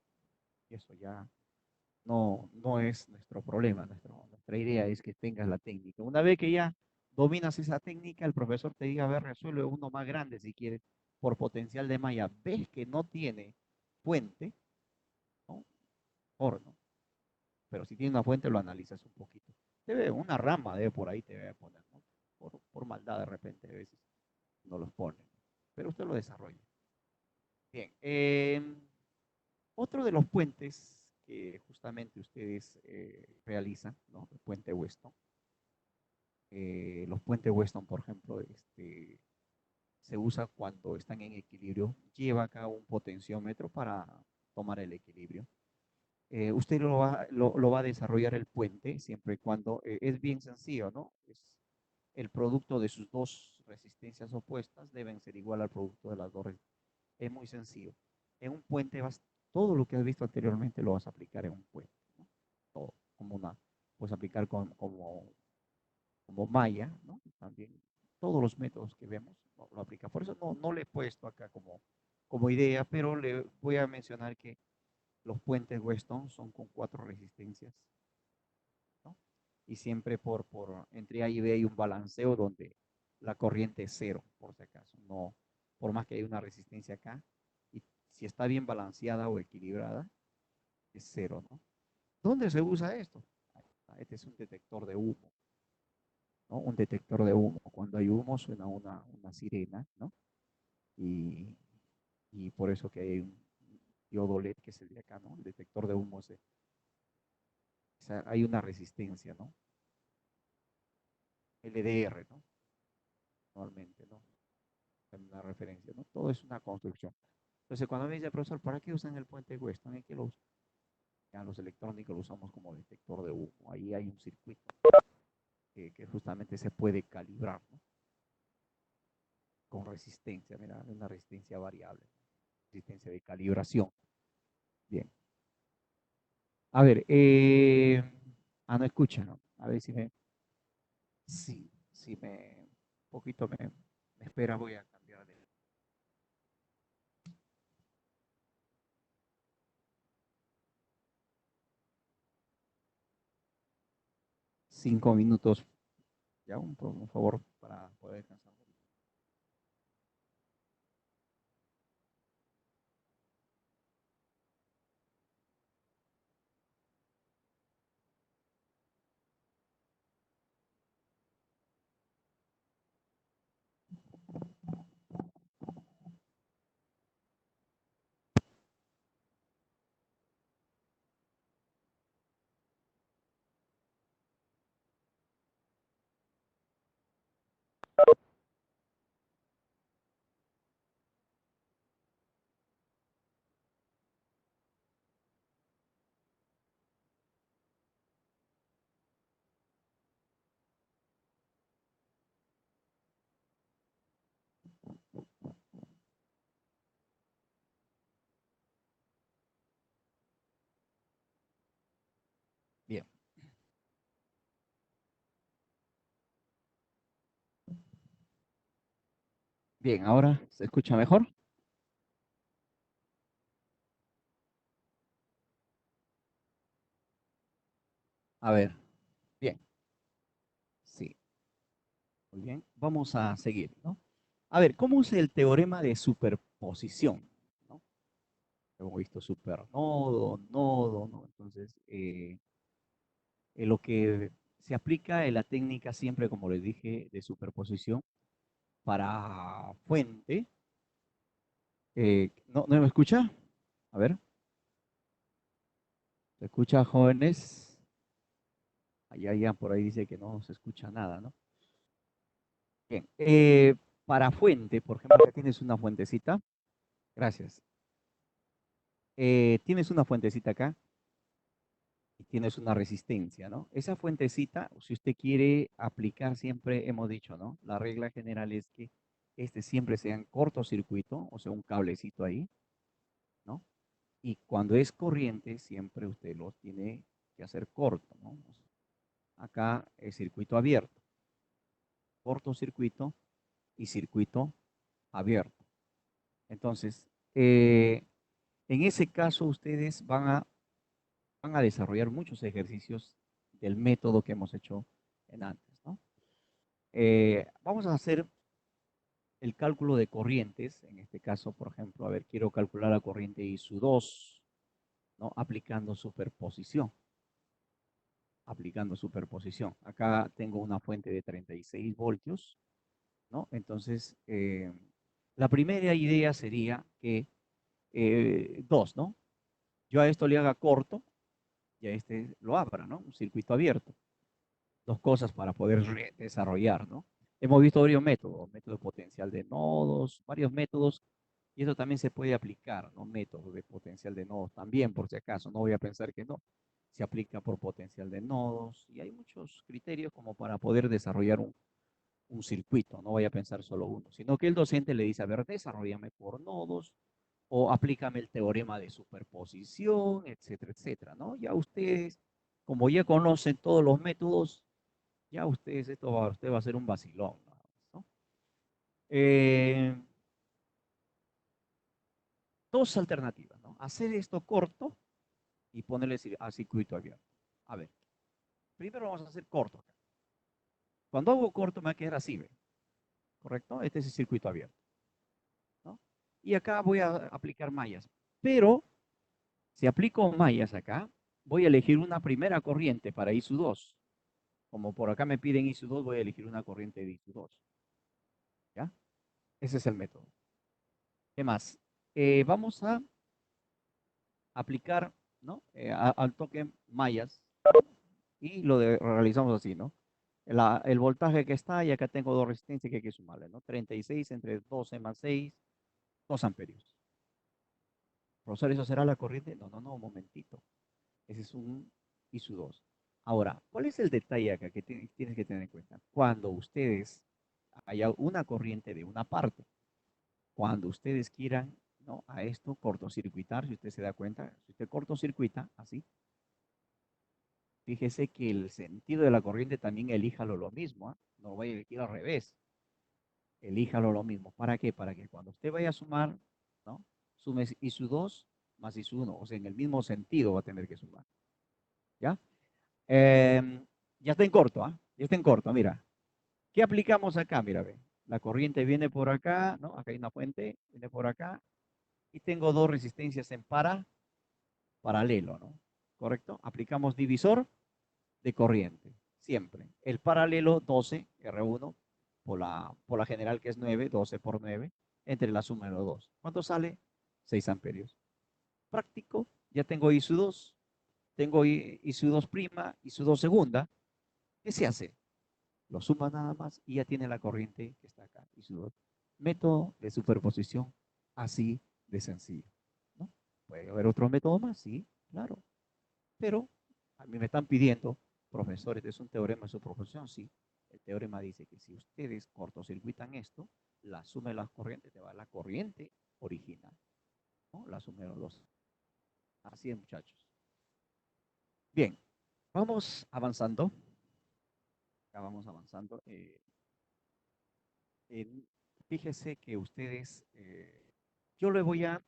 eso ya no es nuestro problema. Nuestra idea es que tengas la técnica. Una vez que ya dominas esa técnica, el profesor te diga, a ver, resuelve uno más grande si quieres, por potencial de malla. Ves que no tiene fuente, ¿no? ¿No? Pero si tiene una fuente, lo analizas un poquito. Debe, una rama debe por ahí te debe poner, ¿no? Por maldad de repente a veces no los pone. Pero usted lo desarrolla. Bien. Otro de los puentes que justamente ustedes realizan, ¿no? El puente Weston. Los puentes Weston, por ejemplo, se usa cuando están en equilibrio. Lleva acá un potenciómetro para tomar el equilibrio. Usted lo va a desarrollar el puente siempre y cuando es bien sencillo, ¿no? Es el producto de sus dos resistencias opuestas deben ser igual al producto de las dos resistencias. Es muy sencillo. En un puente todo lo que has visto anteriormente lo vas a aplicar en un puente, ¿no? Todo, puedes aplicar como malla, ¿no? También todos los métodos que vemos lo aplica. Por eso no le he puesto acá como idea, pero le voy a mencionar que los puentes Weston son con 4 resistencias, ¿no? Y siempre entre A y B hay un balanceo donde la corriente es cero, por si acaso. No, por más que haya una resistencia acá, y si está bien balanceada o equilibrada, es cero, ¿no? ¿Dónde se usa esto? Este es un detector de humo, ¿no? Un detector de humo. Cuando hay humo suena una sirena, ¿no? Y, y por eso que hay un diodo LED, que es el de acá, ¿no? El detector de humo, hay una resistencia, ¿no? LDR, ¿no? Normalmente, ¿no? Una referencia, ¿no? Todo es una construcción. Entonces, cuando me dice el profesor, ¿para qué usan el puente Weston? ¿En qué lo usan? Ya los electrónicos lo usamos como detector de humo. Ahí hay un circuito que justamente se puede calibrar, ¿no? Con resistencia, mira, una resistencia variable, resistencia de calibración. Bien. A ver, no escucha, ¿no? A ver si un poquito me espera, voy a cambiar de 5 minutos, ya, un favor, para poder descansar. Bien, bien, ahora se escucha mejor. A ver, bien, sí, muy bien. Vamos a seguir, ¿no? A ver, ¿cómo es el teorema de superposición? ¿No? Hemos visto supernodo, nodo, ¿no? Entonces, lo que se aplica en la técnica siempre, como les dije, de superposición para fuente. ¿No me escucha? A ver, ¿se escucha, jóvenes? Allá, por ahí dice que no se escucha nada, ¿no? Bien, para fuente, por ejemplo, ya tienes una fuentecita. Gracias. Tienes una fuentecita acá y tienes una resistencia, ¿no? Esa fuentecita, si usted quiere aplicar siempre, hemos dicho, ¿no? La regla general es que siempre sea en cortocircuito, o sea, un cablecito ahí, ¿no? Y cuando es corriente, siempre usted lo tiene que hacer corto, ¿no? Acá es circuito abierto, cortocircuito y circuito abierto. Entonces, en ese caso ustedes van a desarrollar muchos ejercicios del método que hemos hecho en antes, ¿no? Vamos a hacer el cálculo de corrientes, en este caso, por ejemplo, a ver, quiero calcular la corriente I sub 2, ¿no? Aplicando superposición. Acá tengo una fuente de 36 voltios, ¿no? Entonces, la primera idea sería que 2, ¿no? Yo a esto le haga corto y a este lo abra, ¿no? Un circuito abierto. Dos cosas para poder desarrollar, ¿no? Hemos visto varios métodos, método potencial de nodos, varios métodos, y eso también se puede aplicar, ¿no? Método de potencial de nodos también, por si acaso, no voy a pensar que no. Se aplica por potencial de nodos, y hay muchos criterios como para poder desarrollar un circuito, no voy a pensar solo uno, sino que el docente le dice, a ver, desarrollame por nodos, o aplícame el teorema de superposición, etcétera, etcétera, ¿no? Ya ustedes, como ya conocen todos los métodos, ya ustedes, usted va a ser un vacilón, ¿no? Eh, Dos alternativas, ¿no? Hacer esto corto y ponerle a circuito abierto. A ver, primero vamos a hacer corto acá. Cuando hago corto me va a quedar así, ¿ve? ¿Correcto? Este es el circuito abierto, ¿no? Y acá voy a aplicar mallas. Pero si aplico mallas acá, voy a elegir una primera corriente para I sub 2. Como por acá me piden I sub 2, voy a elegir una corriente de I sub 2. ¿Ya? Ese es el método. ¿Qué más? Vamos a aplicar, ¿no? Al toque mallas y realizamos así, ¿no? El voltaje que está, y acá tengo dos resistencias que hay que sumarle, ¿no? 36 entre 12 más 6, 2 amperios. Profesor, ¿eso será la corriente? No, no, no, un momentito. Ese es un I sub 2. Ahora, ¿cuál es el detalle acá que tienes que tener en cuenta? Cuando ustedes haya una corriente de una parte, cuando ustedes quieran, ¿no? A esto cortocircuitar, si usted se da cuenta, si usted cortocircuita, así, fíjese que el sentido de la corriente también elíjalo lo mismo, ¿ah? No lo vaya a elegir al revés. Elíjalo lo mismo. ¿Para qué? Para que cuando usted vaya a sumar, ¿no? Sume I sub 2 más I sub 1. O sea, en el mismo sentido va a tener que sumar. ¿Ya? Ya está en corto, ¿ah? Ya está en corto, mira. ¿Qué aplicamos acá? Mira, ve. La corriente viene por acá, ¿no? Acá hay una fuente, viene por acá. Y tengo dos resistencias en paralelo, ¿no? ¿Correcto? Aplicamos divisor de corriente, siempre. El paralelo 12, R1, por la general que es 9, 12 por 9, entre la suma de los dos. ¿Cuánto sale? 6 amperios. Práctico, ya tengo I sub 2, tengo I sub 2 prima, I sub 2 segunda. ¿Qué se hace? Lo suma nada más y ya tiene la corriente que está acá, I sub 2. Método de superposición así de sencillo, ¿no? ¿Puede haber otro método más? Sí, claro. Pero a mí me están pidiendo, profesores, es un teorema de superposición, sí. El teorema dice que si ustedes cortocircuitan esto, la suma de las corrientes te va a la corriente original, ¿no? La suma de los dos. Así es, muchachos. Bien, vamos avanzando. Acá vamos avanzando. En- Fíjese que ustedes, yo les voy a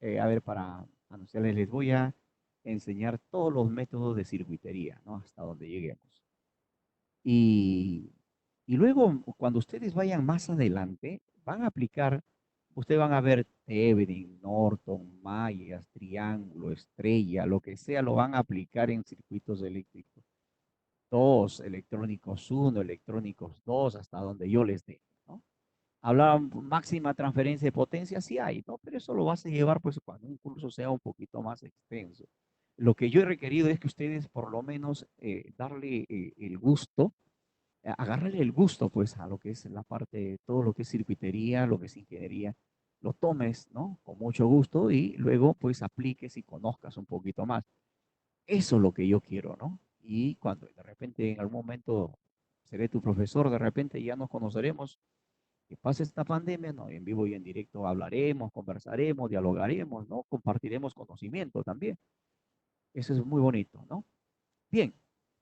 ver, para anunciarles, les voy a enseñar todos los métodos de circuitería, ¿no? Hasta donde lleguemos. Y, y luego, cuando ustedes vayan más adelante, van a aplicar, ustedes van a ver Thevenin, Norton, mallas, triángulo, estrella, lo que sea, lo van a aplicar en circuitos eléctricos. Dos, electrónicos uno, electrónicos dos, hasta donde yo les dé, ¿no? Hablar máxima transferencia de potencia, sí hay, ¿no? Pero eso lo vas a llevar, pues, cuando un curso sea un poquito más extenso. Lo que yo he requerido es que ustedes, por lo menos, darle el gusto, agarrarle el gusto, pues, a lo que es la parte, todo lo que es circuitería, lo que es ingeniería, lo tomes, ¿no? Con mucho gusto y luego, pues, apliques y conozcas un poquito más. Eso es lo que yo quiero, ¿no? Y cuando de repente en algún momento seré tu profesor, de repente ya nos conoceremos, que pase esta pandemia, ¿no? En vivo y en directo hablaremos, conversaremos, dialogaremos, ¿no? Compartiremos conocimiento también. Eso es muy bonito, ¿no? Bien,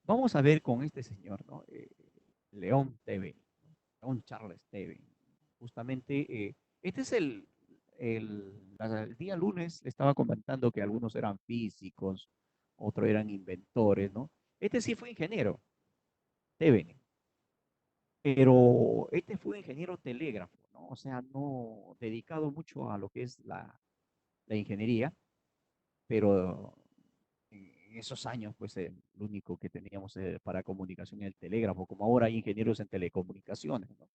vamos a ver con este señor, ¿no? León Teben, ¿no? León Charles Teben. Justamente, este es el día lunes, le estaba comentando que algunos eran físicos, otros eran inventores, ¿no? Este sí fue ingeniero, Teben, pero este fue ingeniero telégrafo, ¿no? O sea, no dedicado mucho a lo que es la ingeniería, pero en esos años, pues el único que teníamos para comunicación era el telégrafo, como ahora hay ingenieros en telecomunicaciones, ¿no?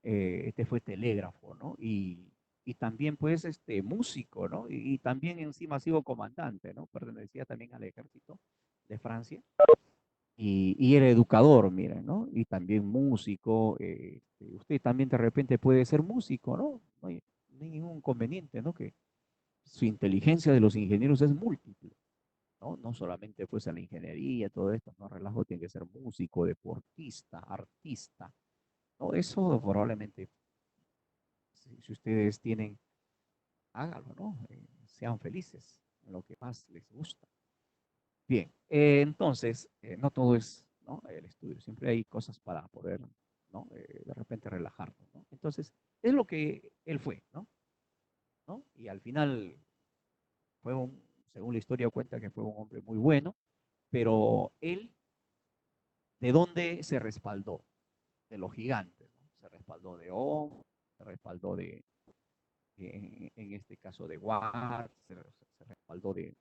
Este fue telégrafo, ¿no? Y también, pues, músico, ¿no? Y también encima ha sido comandante, ¿no? Pertenecía también al ejército de Francia. Y era educador, miren, ¿no? Y también músico. Usted también de repente puede ser músico, ¿no? No hay ningún inconveniente, ¿no? Que su inteligencia de los ingenieros es múltiple. ¿No? No solamente pues en la ingeniería, todo esto, no relajo, tiene que ser músico, deportista, artista, ¿no? Eso probablemente, si ustedes tienen, háganlo, ¿no? Sean felices en lo que más les gusta. Bien, entonces, no todo es, ¿no? El estudio, siempre hay cosas para poder, ¿no? De repente relajarnos, ¿no? Entonces, es lo que él fue, ¿no? ¿No? Y al final fue según la historia cuenta que fue un hombre muy bueno, pero él, ¿de dónde se respaldó? De los gigantes, ¿no? Se respaldó de Ohm, se respaldó en este caso de Watt, se respaldó de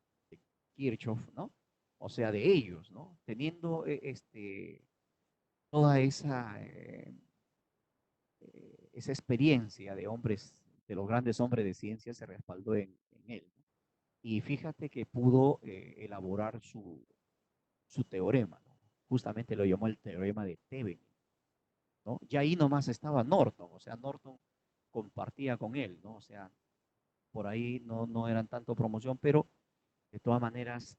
Kirchhoff, ¿no? O sea, de ellos, ¿no? Teniendo toda esa experiencia de hombres, de los grandes hombres de ciencia, se respaldó en él, ¿no? Y fíjate que pudo elaborar su teorema, ¿no? Justamente lo llamó el teorema de Thevenin, ¿no? Y ahí nomás estaba Norton, o sea, Norton compartía con él, ¿no? O sea, por ahí no eran tanto promoción, pero de todas maneras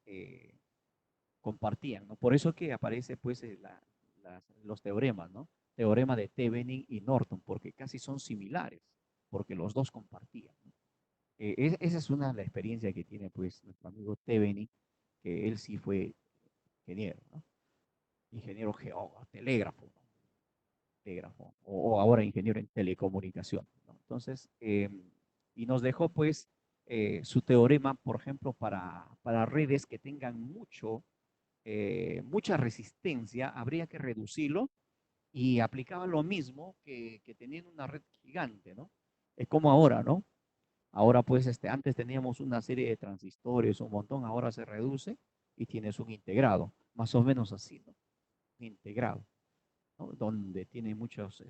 compartían, ¿no? Por eso que aparece pues los teoremas, ¿no? Teorema de Thevenin y Norton, porque casi son similares, porque los dos compartían, ¿no? Esa es una de las experiencias que tiene pues nuestro amigo Thevenin, que él sí fue ingeniero, ¿no? Ingeniero geógrafo, telégrafo, ¿no? Telégrafo, o ahora ingeniero en telecomunicación, ¿no? Entonces, y nos dejó pues su teorema, por ejemplo, para redes que tengan mucha resistencia, habría que reducirlo y aplicaba lo mismo que teniendo una red gigante, ¿no? Es como ahora, ¿no? Ahora pues antes teníamos una serie de transistores, un montón, ahora se reduce y tienes un integrado, más o menos así, ¿no? Un integrado, ¿no? Donde tiene muchos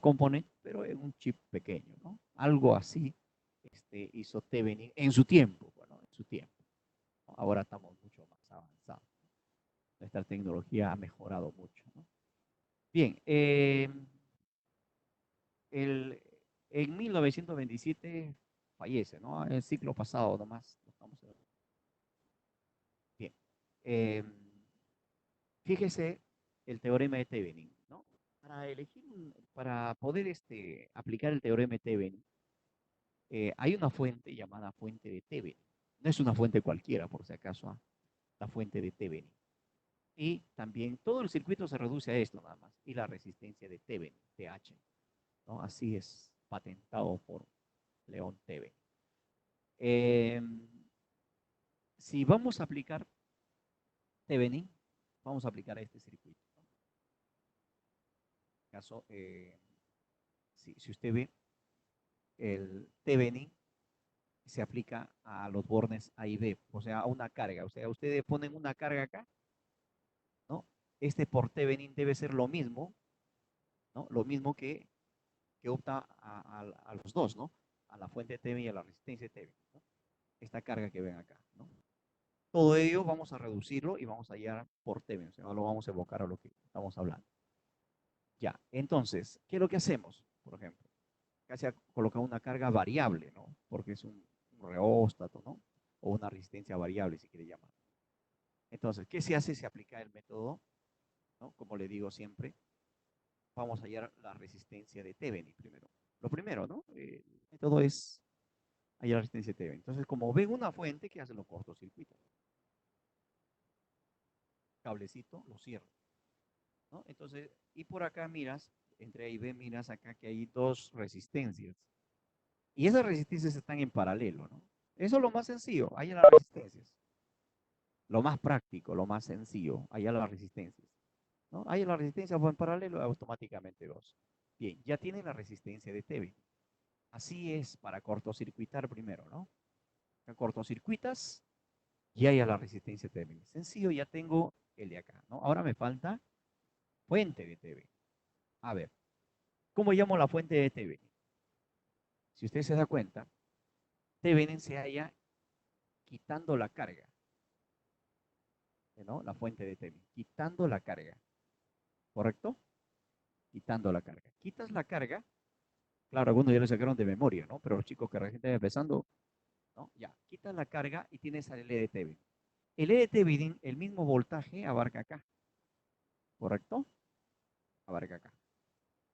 componentes, pero en un chip pequeño, ¿no? Algo así hizo Thevenin en su tiempo, bueno, en su tiempo. Ahora estamos mucho más avanzados. Nuestra tecnología ha mejorado mucho, ¿no? Bien, el, en 1927 fallece, ¿no? El ciclo pasado nomás. Bien, eh, fíjese el teorema de Thevenin, ¿no? Para poder aplicar el teorema de Thevenin, hay una fuente llamada fuente de Thevenin. No es una fuente cualquiera, por si acaso, la fuente de Thevenin. Y también todo el circuito se reduce a esto nada más. Y la resistencia de Thevenin, TH, ¿no? Así es patentado por León Thevenin. Eh, si vamos a aplicar Thevenin, vamos a aplicar a este circuito, ¿no? En este caso, si usted ve, el Thevenin se aplica a los bornes A y B, o sea, a una carga. O sea, ustedes ponen una carga acá, ¿no? Este por Thevenin debe ser lo mismo, ¿no? Lo mismo que opta a los dos, ¿no? A la fuente de Thevenin y a la resistencia de Thevenin, ¿no? Esta carga que ven acá, ¿no? Todo ello vamos a reducirlo y vamos a hallar por Thevenin, o sea, lo vamos a evocar a lo que estamos hablando. Ya, entonces, ¿qué es lo que hacemos? Por ejemplo, casi colocar una carga variable, ¿no? Porque es un reóstato, ¿no? O una resistencia variable, si quiere llamar. Entonces, ¿qué se hace? Se aplica el método, ¿no? Como le digo siempre, vamos a hallar la resistencia de Thevenin primero. Lo primero, ¿no? El método es hallar la resistencia de Thevenin. Entonces, como ven una fuente, ¿qué hacen los cortocircuitos? cablecito, lo cierro, ¿no? Entonces, y por acá miras, entre A y B miras acá que hay dos resistencias. Y esas resistencias están en paralelo, ¿no? Eso es lo más sencillo, ahí en las resistencias. Lo más práctico, lo más sencillo, allá las resistencias, ¿no? Ahí la resistencia va en paralelo, automáticamente dos. Bien, ya tiene la resistencia de Thevenin. Así es para cortocircuitar primero, ¿no? Acá cortocircuitas y hay a la resistencia de Thevenin. Sencillo, ya tengo el de acá, ¿no? Ahora me falta fuente de Thevenin. A ver, ¿cómo llamo la fuente de Thevenin? Si usted se da cuenta, Thevenin se halla quitando la carga, ¿no? La fuente de Thevenin, quitando la carga, ¿correcto? Quitando la carga. Quitas la carga, claro, algunos ya lo sacaron de memoria, ¿no? Pero los chicos que recién están empezando, ¿no? Ya, quitas la carga y tienes al L de Thevenin. El L de Thevenin, el mismo voltaje abarca acá, ¿correcto? Abarca acá,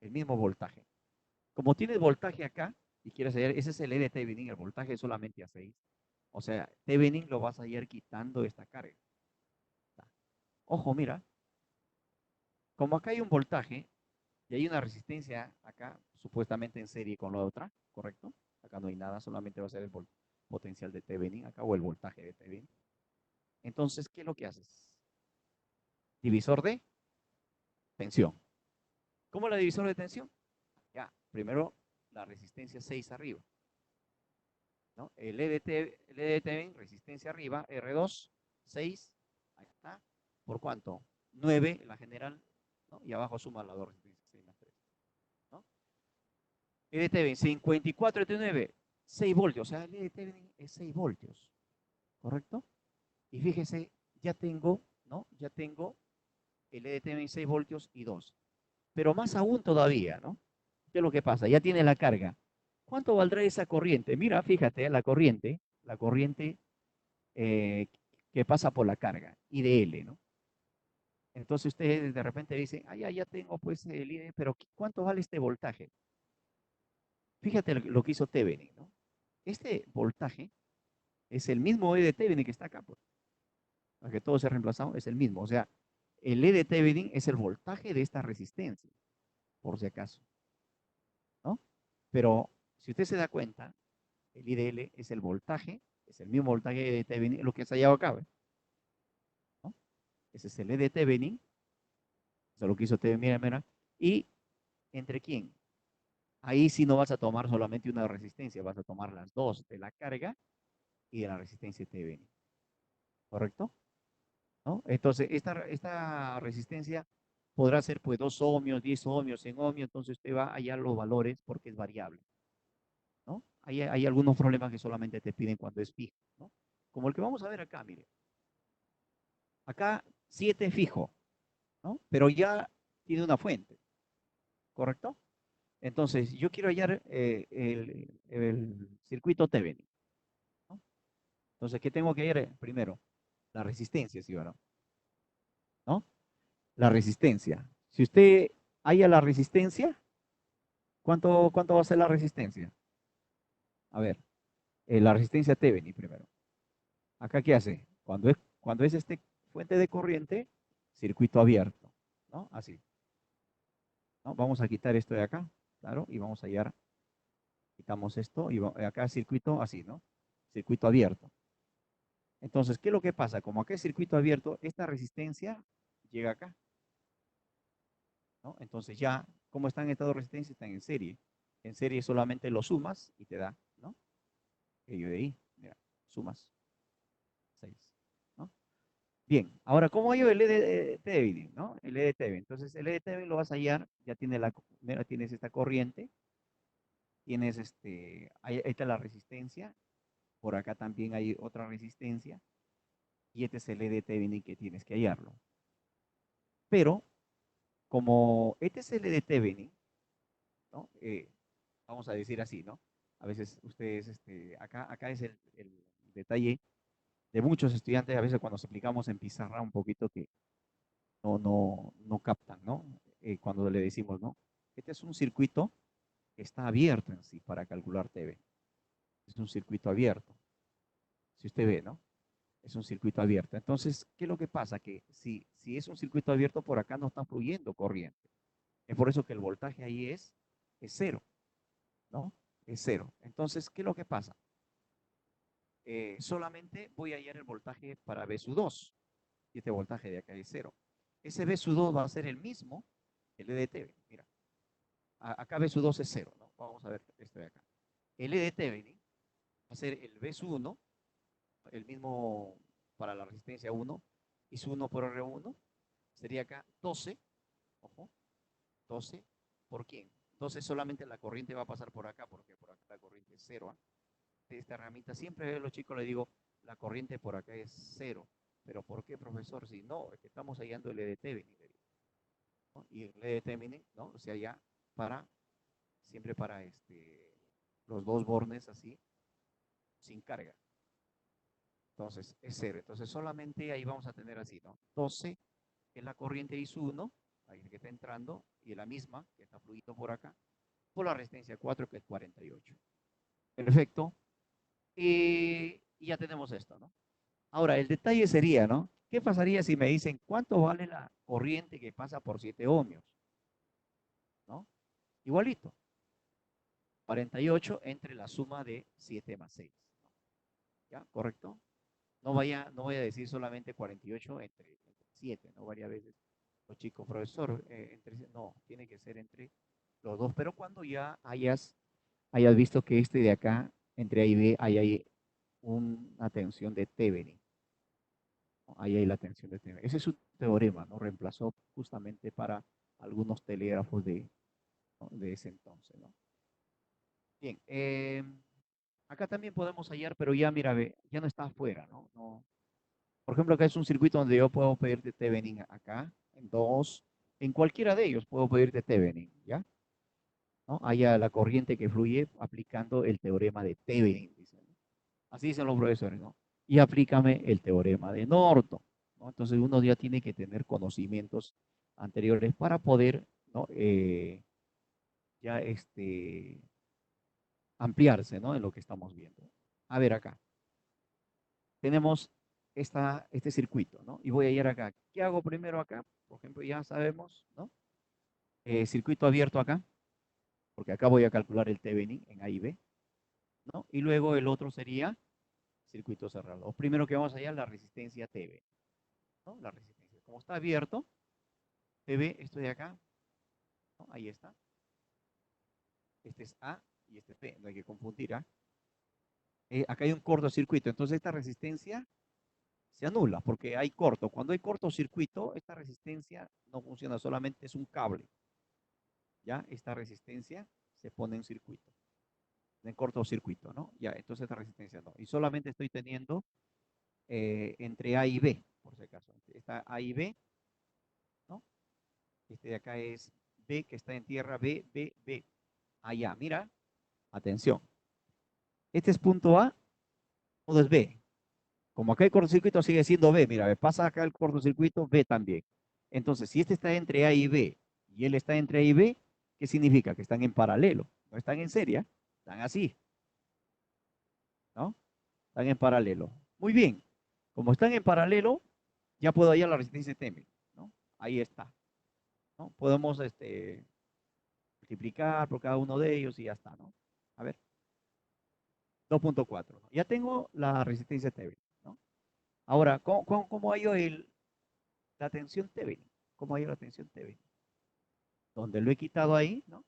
el mismo voltaje. Como tienes voltaje acá y quieres hallar, ese es el L de Thevenin, el voltaje es solamente a 6. O sea, Thevenin lo vas a hallar quitando esta carga. Ojo, mira, como acá hay un voltaje y hay una resistencia acá, supuestamente en serie con la otra, ¿correcto? Acá no hay nada, solamente va a ser el potencial de Thevenin acá o el voltaje de Thevenin. Entonces, ¿qué es lo que haces? Divisor de tensión. ¿Cómo la divisor de tensión? Ya, primero la resistencia 6 arriba, ¿no? El Thevenin, resistencia arriba, R2, 6, ahí está. ¿Por cuánto? 9, la general, ¿no? Y abajo suma las dos resistencias, 6 más 3, ¿no? LTV 54,9, 6 voltios, o sea, el LTV es 6 voltios, ¿correcto? Y fíjese, ya tengo, ¿no? Ya tengo el LTV en 6 voltios y 2. Pero más aún todavía, ¿no? ¿Qué es lo que pasa? Ya tiene la carga. ¿Cuánto valdrá esa corriente? Mira, fíjate, la corriente que pasa por la carga, IDL, ¿no? Entonces ustedes de repente dicen, ah, ya tengo pues el IDL, pero ¿cuánto vale este voltaje? Fíjate lo que hizo Thevenin, ¿no? Este voltaje es el mismo E de Thevenin que está acá, pues. Aunque todo se ha reemplazado, es el mismo. O sea, el E de Thevenin es el voltaje de esta resistencia, por si acaso, ¿no? Pero si usted se da cuenta, el IDL es el voltaje, es el mismo voltaje de Thevenin, lo que se ha hallado acá, ¿no? Ese es el E de Thevenin, eso es lo que hizo Thevenin, mira, mira. ¿Y entre quién? Ahí sí no vas a tomar solamente una resistencia, vas a tomar las dos, de la carga y de la resistencia de Thevenin, ¿correcto? ¿No? Entonces, esta resistencia podrá ser pues 2 ohmios, 10 ohmios, 100 ohmios, entonces usted va a hallar los valores porque es variable, ¿no? Hay algunos problemas que solamente te piden cuando es fijo, ¿no? Como el que vamos a ver acá, mire. Acá 7 fijo, ¿no? Pero ya tiene una fuente, ¿correcto? Entonces, yo quiero hallar el circuito Thevenin, ¿no? Entonces, ¿qué tengo que hallar primero? La resistencia, ¿sí o no? ¿No? La resistencia. Si usted halla la resistencia, ¿cuánto va a ser la resistencia? A ver, la resistencia Thevenin primero. ¿Acá qué hace? Cuando es este fuente de corriente, circuito abierto, ¿no? Así, ¿no? Vamos a quitar esto de acá, claro, y vamos a hallar, quitamos esto, y acá circuito así, ¿no? Circuito abierto. Entonces, ¿qué es lo que pasa? Como acá es circuito abierto, esta resistencia llega acá, ¿no? Entonces ya, ¿cómo están estas dos resistencias? Están en serie. En serie solamente lo sumas y te da, ¿no? Ello de ahí, mira, sumas 6, ¿no? Bien, ahora, ¿cómo hallo el EDTV, ¿no? El EDTV. Entonces, el EDTV lo vas a hallar, ya tienes esta corriente, tienes ahí está la resistencia, por acá también hay otra resistencia, y este es el EDTV que tienes que hallarlo. Pero, como este es el EDTV, ¿no? Vamos a decir así, ¿no? A veces ustedes, acá es el detalle de muchos estudiantes, a veces cuando se aplicamos en pizarra un poquito que no captan, ¿no? Cuando le decimos, ¿no? Este es un circuito que está abierto en sí para calcular TV. Es un circuito abierto. Si usted ve, ¿no? Es un circuito abierto. Entonces, ¿qué es lo que pasa? Que si es un circuito abierto, por acá no está fluyendo corriente. Es por eso que el voltaje ahí es cero, ¿no? Es cero. Entonces, ¿qué es lo que pasa? Solamente voy a hallar el voltaje para V sub 2. Y este voltaje de acá es cero. Ese V sub 2 va a ser el mismo, el E de Thevenin. Mira, acá V sub 2 es cero, ¿no? Vamos a ver esto de acá. El E de Thevenin va a ser el V sub 1, el mismo para la resistencia 1, y su 1 por R1 sería acá 12, ojo, 12, ¿por quién? Entonces solamente la corriente va a pasar por acá, porque por acá la corriente es cero. ¿Ah? De esta herramienta siempre a los chicos les digo, la corriente por acá es cero. ¿Pero por qué, profesor? Si no, es que estamos hallando el EDT, ¿no? Y el EDT, ¿no? O sea, ya para, siempre para los dos bornes así, sin carga. Entonces, es cero. Entonces, solamente ahí vamos a tener así, ¿no? 12 que es la corriente I1, ahí que está entrando, y la misma que está fluyendo por acá, por la resistencia 4, que es 48. Perfecto. Y ya tenemos esto, ¿no? Ahora, el detalle sería, ¿no? ¿Qué pasaría si me dicen cuánto vale la corriente que pasa por 7 ohmios? ¿No? Igualito. 48 entre la suma de 7 más 6. ¿No? ¿Ya? ¿Correcto? No voy a decir solamente 48 entre 7, ¿no? Varias veces los chicos, profesor, no, tiene que ser entre los dos, pero cuando ya hayas visto que este de acá, entre A y B, hay una tensión de Thevenin. ¿No? Ahí hay la tensión de Thevenin. Ese es un teorema, ¿no? Reemplazó justamente para algunos telégrafos ¿no? de ese entonces, ¿no? Bien, acá también podemos hallar, pero ya, mira, ve, ya no está afuera, ¿no? No. Por ejemplo, acá es un circuito donde yo puedo pedirte Thevenin acá, en dos, en cualquiera de ellos puedo pedirte Thevenin, ¿ya? ¿No? Haya la corriente que fluye aplicando el teorema de Thevenin, dicen, ¿no? Así dicen los profesores, ¿no? Y aplícame el teorema de Norton, ¿no? Entonces uno ya tiene que tener conocimientos anteriores para poder, ¿no? Ya ampliarse, ¿no? En lo que estamos viendo. A ver acá. Tenemos este circuito, ¿no? Y voy a ir acá. ¿Qué hago primero acá? Por ejemplo, ya sabemos, ¿no? Circuito abierto acá, porque acá voy a calcular el Thevenin en A y B, ¿no? Y luego el otro sería circuito cerrado. Lo primero que vamos a hallar es la resistencia Thevenin, ¿no? La resistencia. Como está abierto, TV, esto de acá, ¿no? Ahí está. Este es A y este es B, no hay que confundir, ¿ah? Acá hay un cortocircuito, entonces esta resistencia se anula porque hay corto. Cuando hay cortocircuito, esta resistencia no funciona, solamente es un cable. Ya, esta resistencia se pone en circuito, en cortocircuito, ¿no? Ya, entonces esta resistencia no. Y solamente estoy teniendo entre A y B, por si acaso. Está A y B, ¿no? Este de acá es B, que está en tierra, B, B, B. Allá, mira, atención. Este es punto A, todo es B. Como acá el cortocircuito sigue siendo B, mira, me pasa acá el cortocircuito, B también. Entonces, si este está entre A y B y él está entre A y B, ¿qué significa? Que están en paralelo, no están en serie, están así, ¿no? Están en paralelo. Muy bien, como están en paralelo, ya puedo hallar la resistencia Thevenin, ¿no? Ahí está, ¿no? Podemos multiplicar por cada uno de ellos y ya está, ¿no? A ver, 2.4. ¿No? Ya tengo la resistencia Thevenin, ¿no? Ahora, ¿cómo hallo la tensión Thevenin? ¿Cómo hallo la tensión Thevenin? Donde lo he quitado ahí, ¿no?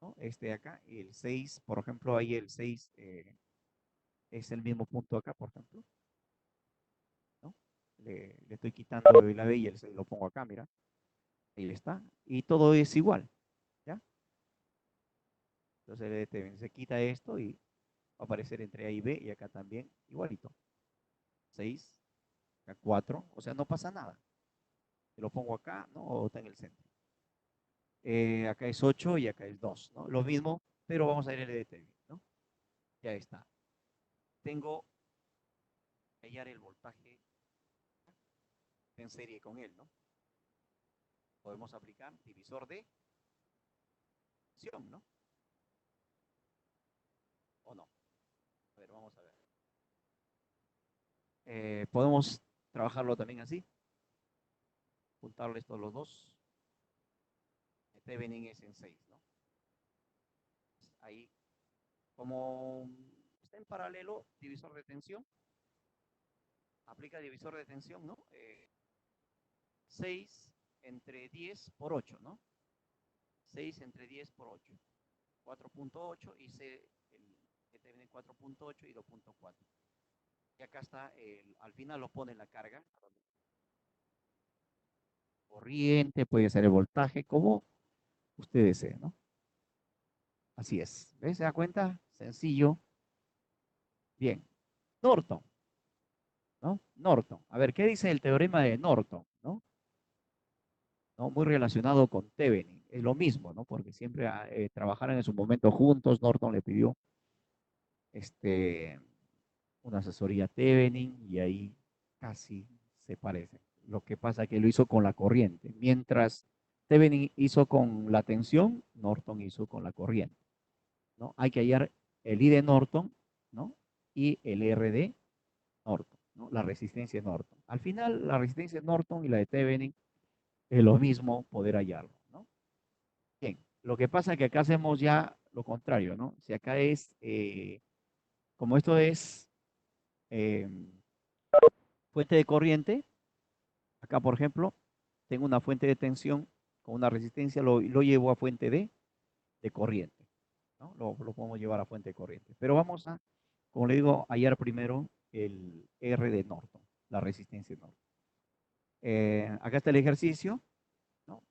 ¿No? Este de acá, el 6, por ejemplo, ahí el 6 es el mismo punto acá, por ejemplo, ¿no? Le estoy quitando la B y el 6 lo pongo acá, mira, ahí está, y todo es igual, ¿ya? Entonces se quita esto y va a aparecer entre A y B y acá también igualito, 6, acá 4, o sea, no pasa nada, lo pongo acá, ¿no? O está en el centro. Acá es 8 y acá es 2, ¿no? Lo mismo, pero vamos a ir al EDT, ¿no? Ya está. Tengo que hallar el voltaje en serie con él, ¿no? Podemos aplicar divisor de acción, ¿no? ¿O no? A ver, vamos a ver. Podemos trabajarlo también así, juntarle estos los dos. Thevenin es en 6, ¿no? Ahí, como está en paralelo, divisor de tensión, aplica divisor de tensión, ¿no? 6 entre 10 por 8, ¿no? 6 entre 10 por 8. 4.8 y C, que te viene 4.8 y 2.4. Y acá está, al final lo pone la carga. Corriente, puede ser el voltaje, como usted desee, ¿no? Así es. ¿Ves? ¿Se da cuenta? Sencillo. Bien. Norton, ¿no? Norton. A ver, ¿qué dice el teorema de Norton, ¿no? ¿No? Muy relacionado con Thevenin. Es lo mismo, ¿no? Porque siempre trabajaron en su momento juntos. Norton le pidió este, una asesoría a Thevenin y ahí casi se parecen. Lo que pasa es que lo hizo con la corriente. Mientras Thevenin hizo con la tensión, Norton hizo con la corriente, ¿no? Hay que hallar el I de Norton, ¿no? Y el R de Norton, ¿no? La resistencia de Norton. Al final, la resistencia de Norton y la de Thevenin es lo mismo poder hallarlo, ¿no? Bien, lo que pasa es que acá hacemos ya lo contrario, ¿no? Si acá es, como esto es eh, fuente de corriente, acá por ejemplo, tengo una fuente de tensión con una resistencia, lo llevo a fuente de corriente, ¿no? Lo podemos llevar a fuente de corriente. Pero vamos a, como le digo, hallar primero el R de Norton, la resistencia de Norton. Acá está el ejercicio, ¿no?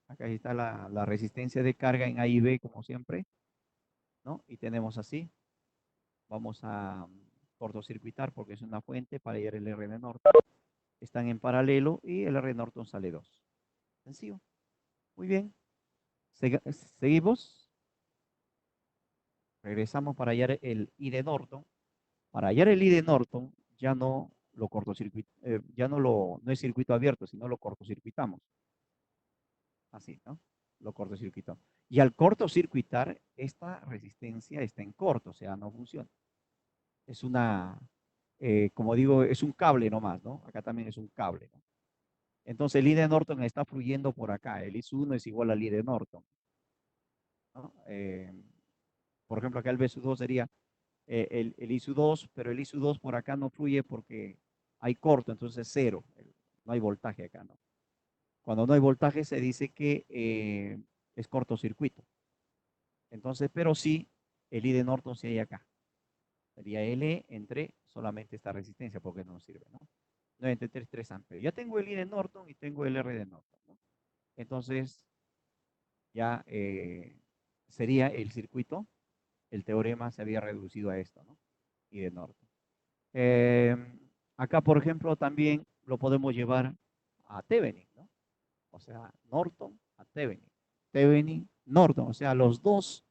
Acá está la resistencia de carga en A y B, como siempre, ¿no? Y tenemos así, vamos a cortocircuitar porque es una fuente para hallar el R de Norton. Están en paralelo y el R de Norton sale 2. Sencillo. Muy bien. Seguimos. Regresamos para hallar el I de Norton. Para hallar el I de Norton, ya no lo cortocircuito, ya no es circuito abierto, sino lo cortocircuitamos. Así, ¿no? Lo cortocircuitamos. Y al cortocircuitar, esta resistencia está en corto, o sea, no funciona. Es una, como digo, es un cable nomás, ¿no? Acá también es un cable, ¿no? Entonces el I de Norton está fluyendo por acá. El I1 es igual al I de Norton, ¿no? Por ejemplo, acá el B2 sería el I2, pero el I2 por acá no fluye porque hay corto, entonces cero. No hay voltaje acá, ¿no? Cuando no hay voltaje se dice que es cortocircuito. Entonces, pero sí, el I de Norton sí hay acá. Sería L entre solamente esta resistencia porque no nos sirve, ¿no? 9 entre 3 amperes. Ya tengo el I de Norton y tengo el R de Norton, ¿no? Entonces, ya sería el circuito, el teorema se había reducido a esto, ¿no? I de Norton. Eh, Acá, por ejemplo, también lo podemos llevar a Thevenin, ¿no? O sea, Norton a Thevenin. Thevenin, Norton, o sea, los dos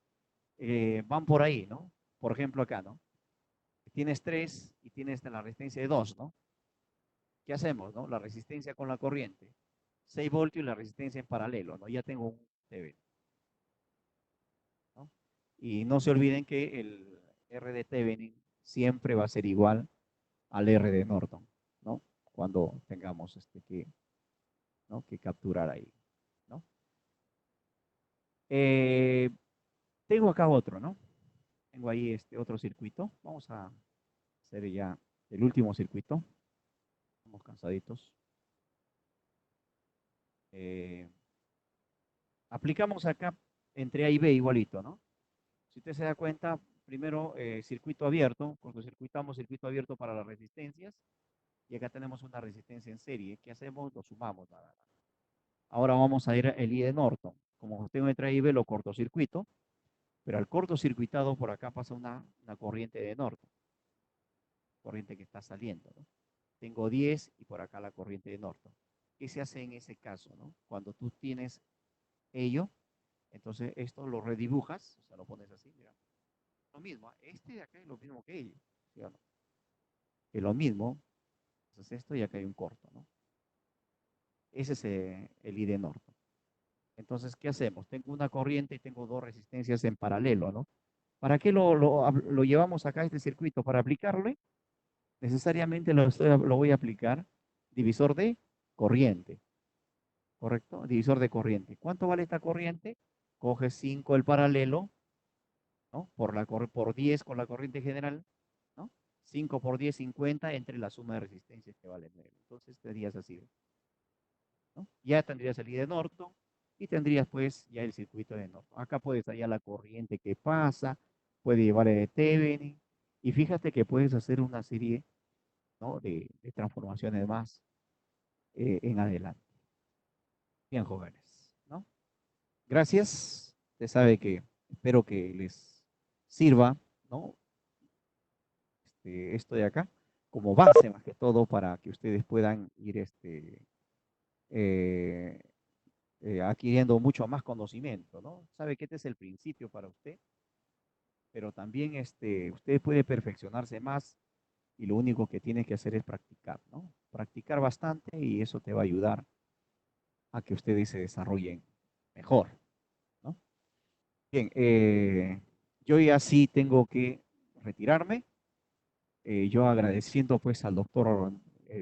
van por ahí, ¿no? Por ejemplo, acá, ¿no? Tienes 3 y tienes la resistencia de 2, ¿no? ¿Qué hacemos, no? La resistencia con la corriente. 6 voltios y la resistencia en paralelo, ¿no? Ya tengo un Thevenin, ¿no? Y no se olviden que el R de Thevenin siempre va a ser igual al R de Norton, ¿no? Cuando tengamos ¿no? que capturar ahí, ¿no? Eh, Tengo acá otro, ¿no? Tengo ahí este otro circuito. Vamos a hacer ya el último circuito. Estamos cansaditos. Eh, Aplicamos acá entre A y B igualito, ¿no? Si usted se da cuenta, primero circuito abierto, cortocircuitamos circuito abierto para las resistencias y acá tenemos una resistencia en serie. ¿Qué hacemos? Lo sumamos nada más. Ahora vamos a ir al I de Norton. Como tengo entre A y B, lo cortocircuito, pero al cortocircuitado por acá pasa una corriente de Norton, corriente que está saliendo, ¿no? Tengo 10 y por acá la corriente de Norton. ¿Qué se hace en ese caso, no? Cuando tú tienes ello, entonces esto lo redibujas, o sea, lo pones así, mira. Lo mismo, este de acá es lo mismo que ello, ¿sí o no? Es lo mismo, entonces esto y acá hay un corto, ¿no? Ese es el I de Norton. Entonces, ¿qué hacemos? Tengo una corriente y tengo dos resistencias en paralelo, ¿no? ¿Para qué lo llevamos acá a este circuito? Para aplicarle necesariamente lo voy a aplicar divisor de corriente, ¿correcto? Divisor de corriente. ¿Cuánto vale esta corriente? Coge 5 el paralelo, ¿no? Por 10 con la corriente general, ¿no? 5 por 10, 50 entre la suma de resistencias que vale 9. Entonces tendrías así, ¿no? Ya tendrías el I de Norton y tendrías pues ya el circuito de Norton. Acá puedes hallar la corriente que pasa, puede llevar el de Thevenin y fíjate que puedes hacer una serie, ¿no? de transformaciones más en adelante. Bien, jóvenes, ¿no? Gracias. Usted sabe que espero que les sirva, ¿no? Esto de acá como base más que todo para que ustedes puedan ir eh, adquiriendo mucho más conocimiento, ¿no? Sabe que este es el principio para usted, pero también usted puede perfeccionarse más y lo único que tiene que hacer es practicar, ¿no? Practicar bastante y eso te va a ayudar a que ustedes se desarrollen mejor, ¿no? Bien, yo ya sí tengo que retirarme. Yo agradeciendo pues al doctor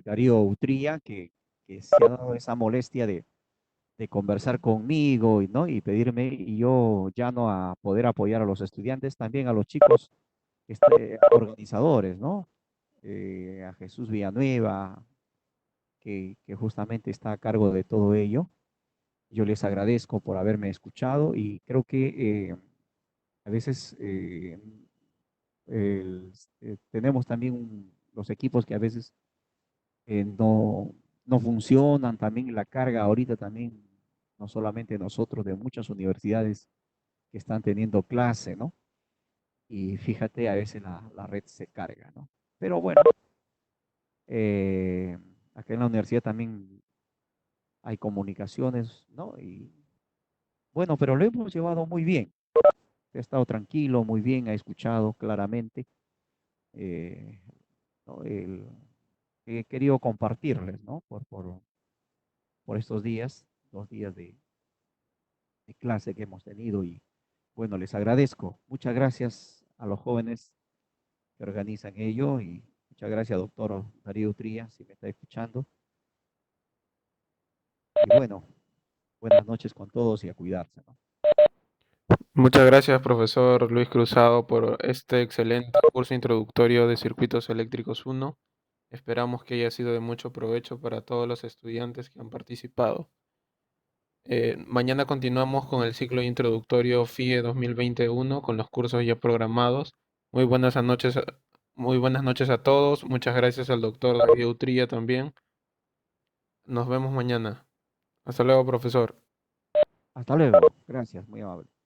Darío Utría que se ha dado esa molestia de conversar conmigo y, ¿no? y pedirme, y yo ya no a poder apoyar a los estudiantes, también a los chicos organizadores, ¿no? A Jesús Villanueva, que justamente está a cargo de todo ello. Yo les agradezco por haberme escuchado y creo que a veces tenemos también los equipos que a veces no funcionan, también la carga ahorita también, no solamente nosotros, de muchas universidades que están teniendo clase, ¿no? Y fíjate, a veces la red se carga, ¿no? Pero bueno, eh, acá en la universidad también hay comunicaciones, ¿no? Y bueno, pero lo hemos llevado muy bien. He estado tranquilo, muy bien, ha escuchado claramente. eh, ¿No? He querido compartirles, ¿no? Por estos días, 2 días de clase que hemos tenido y bueno, les agradezco. Muchas gracias a los jóvenes que organizan ello y muchas gracias, doctor Darío Utría, si me está escuchando. Y bueno, buenas noches con todos y a cuidarse, ¿no? Muchas gracias, profesor Luis Cruzado, por este excelente curso introductorio de Circuitos Eléctricos 1. Esperamos que haya sido de mucho provecho para todos los estudiantes que han participado. Mañana continuamos con el ciclo introductorio FIE 2021 con los cursos ya programados. Muy buenas noches, muy buenas noches a todos. Muchas gracias al doctor David Utría también. Nos vemos mañana. Hasta luego, profesor. Hasta luego. Gracias, muy amable.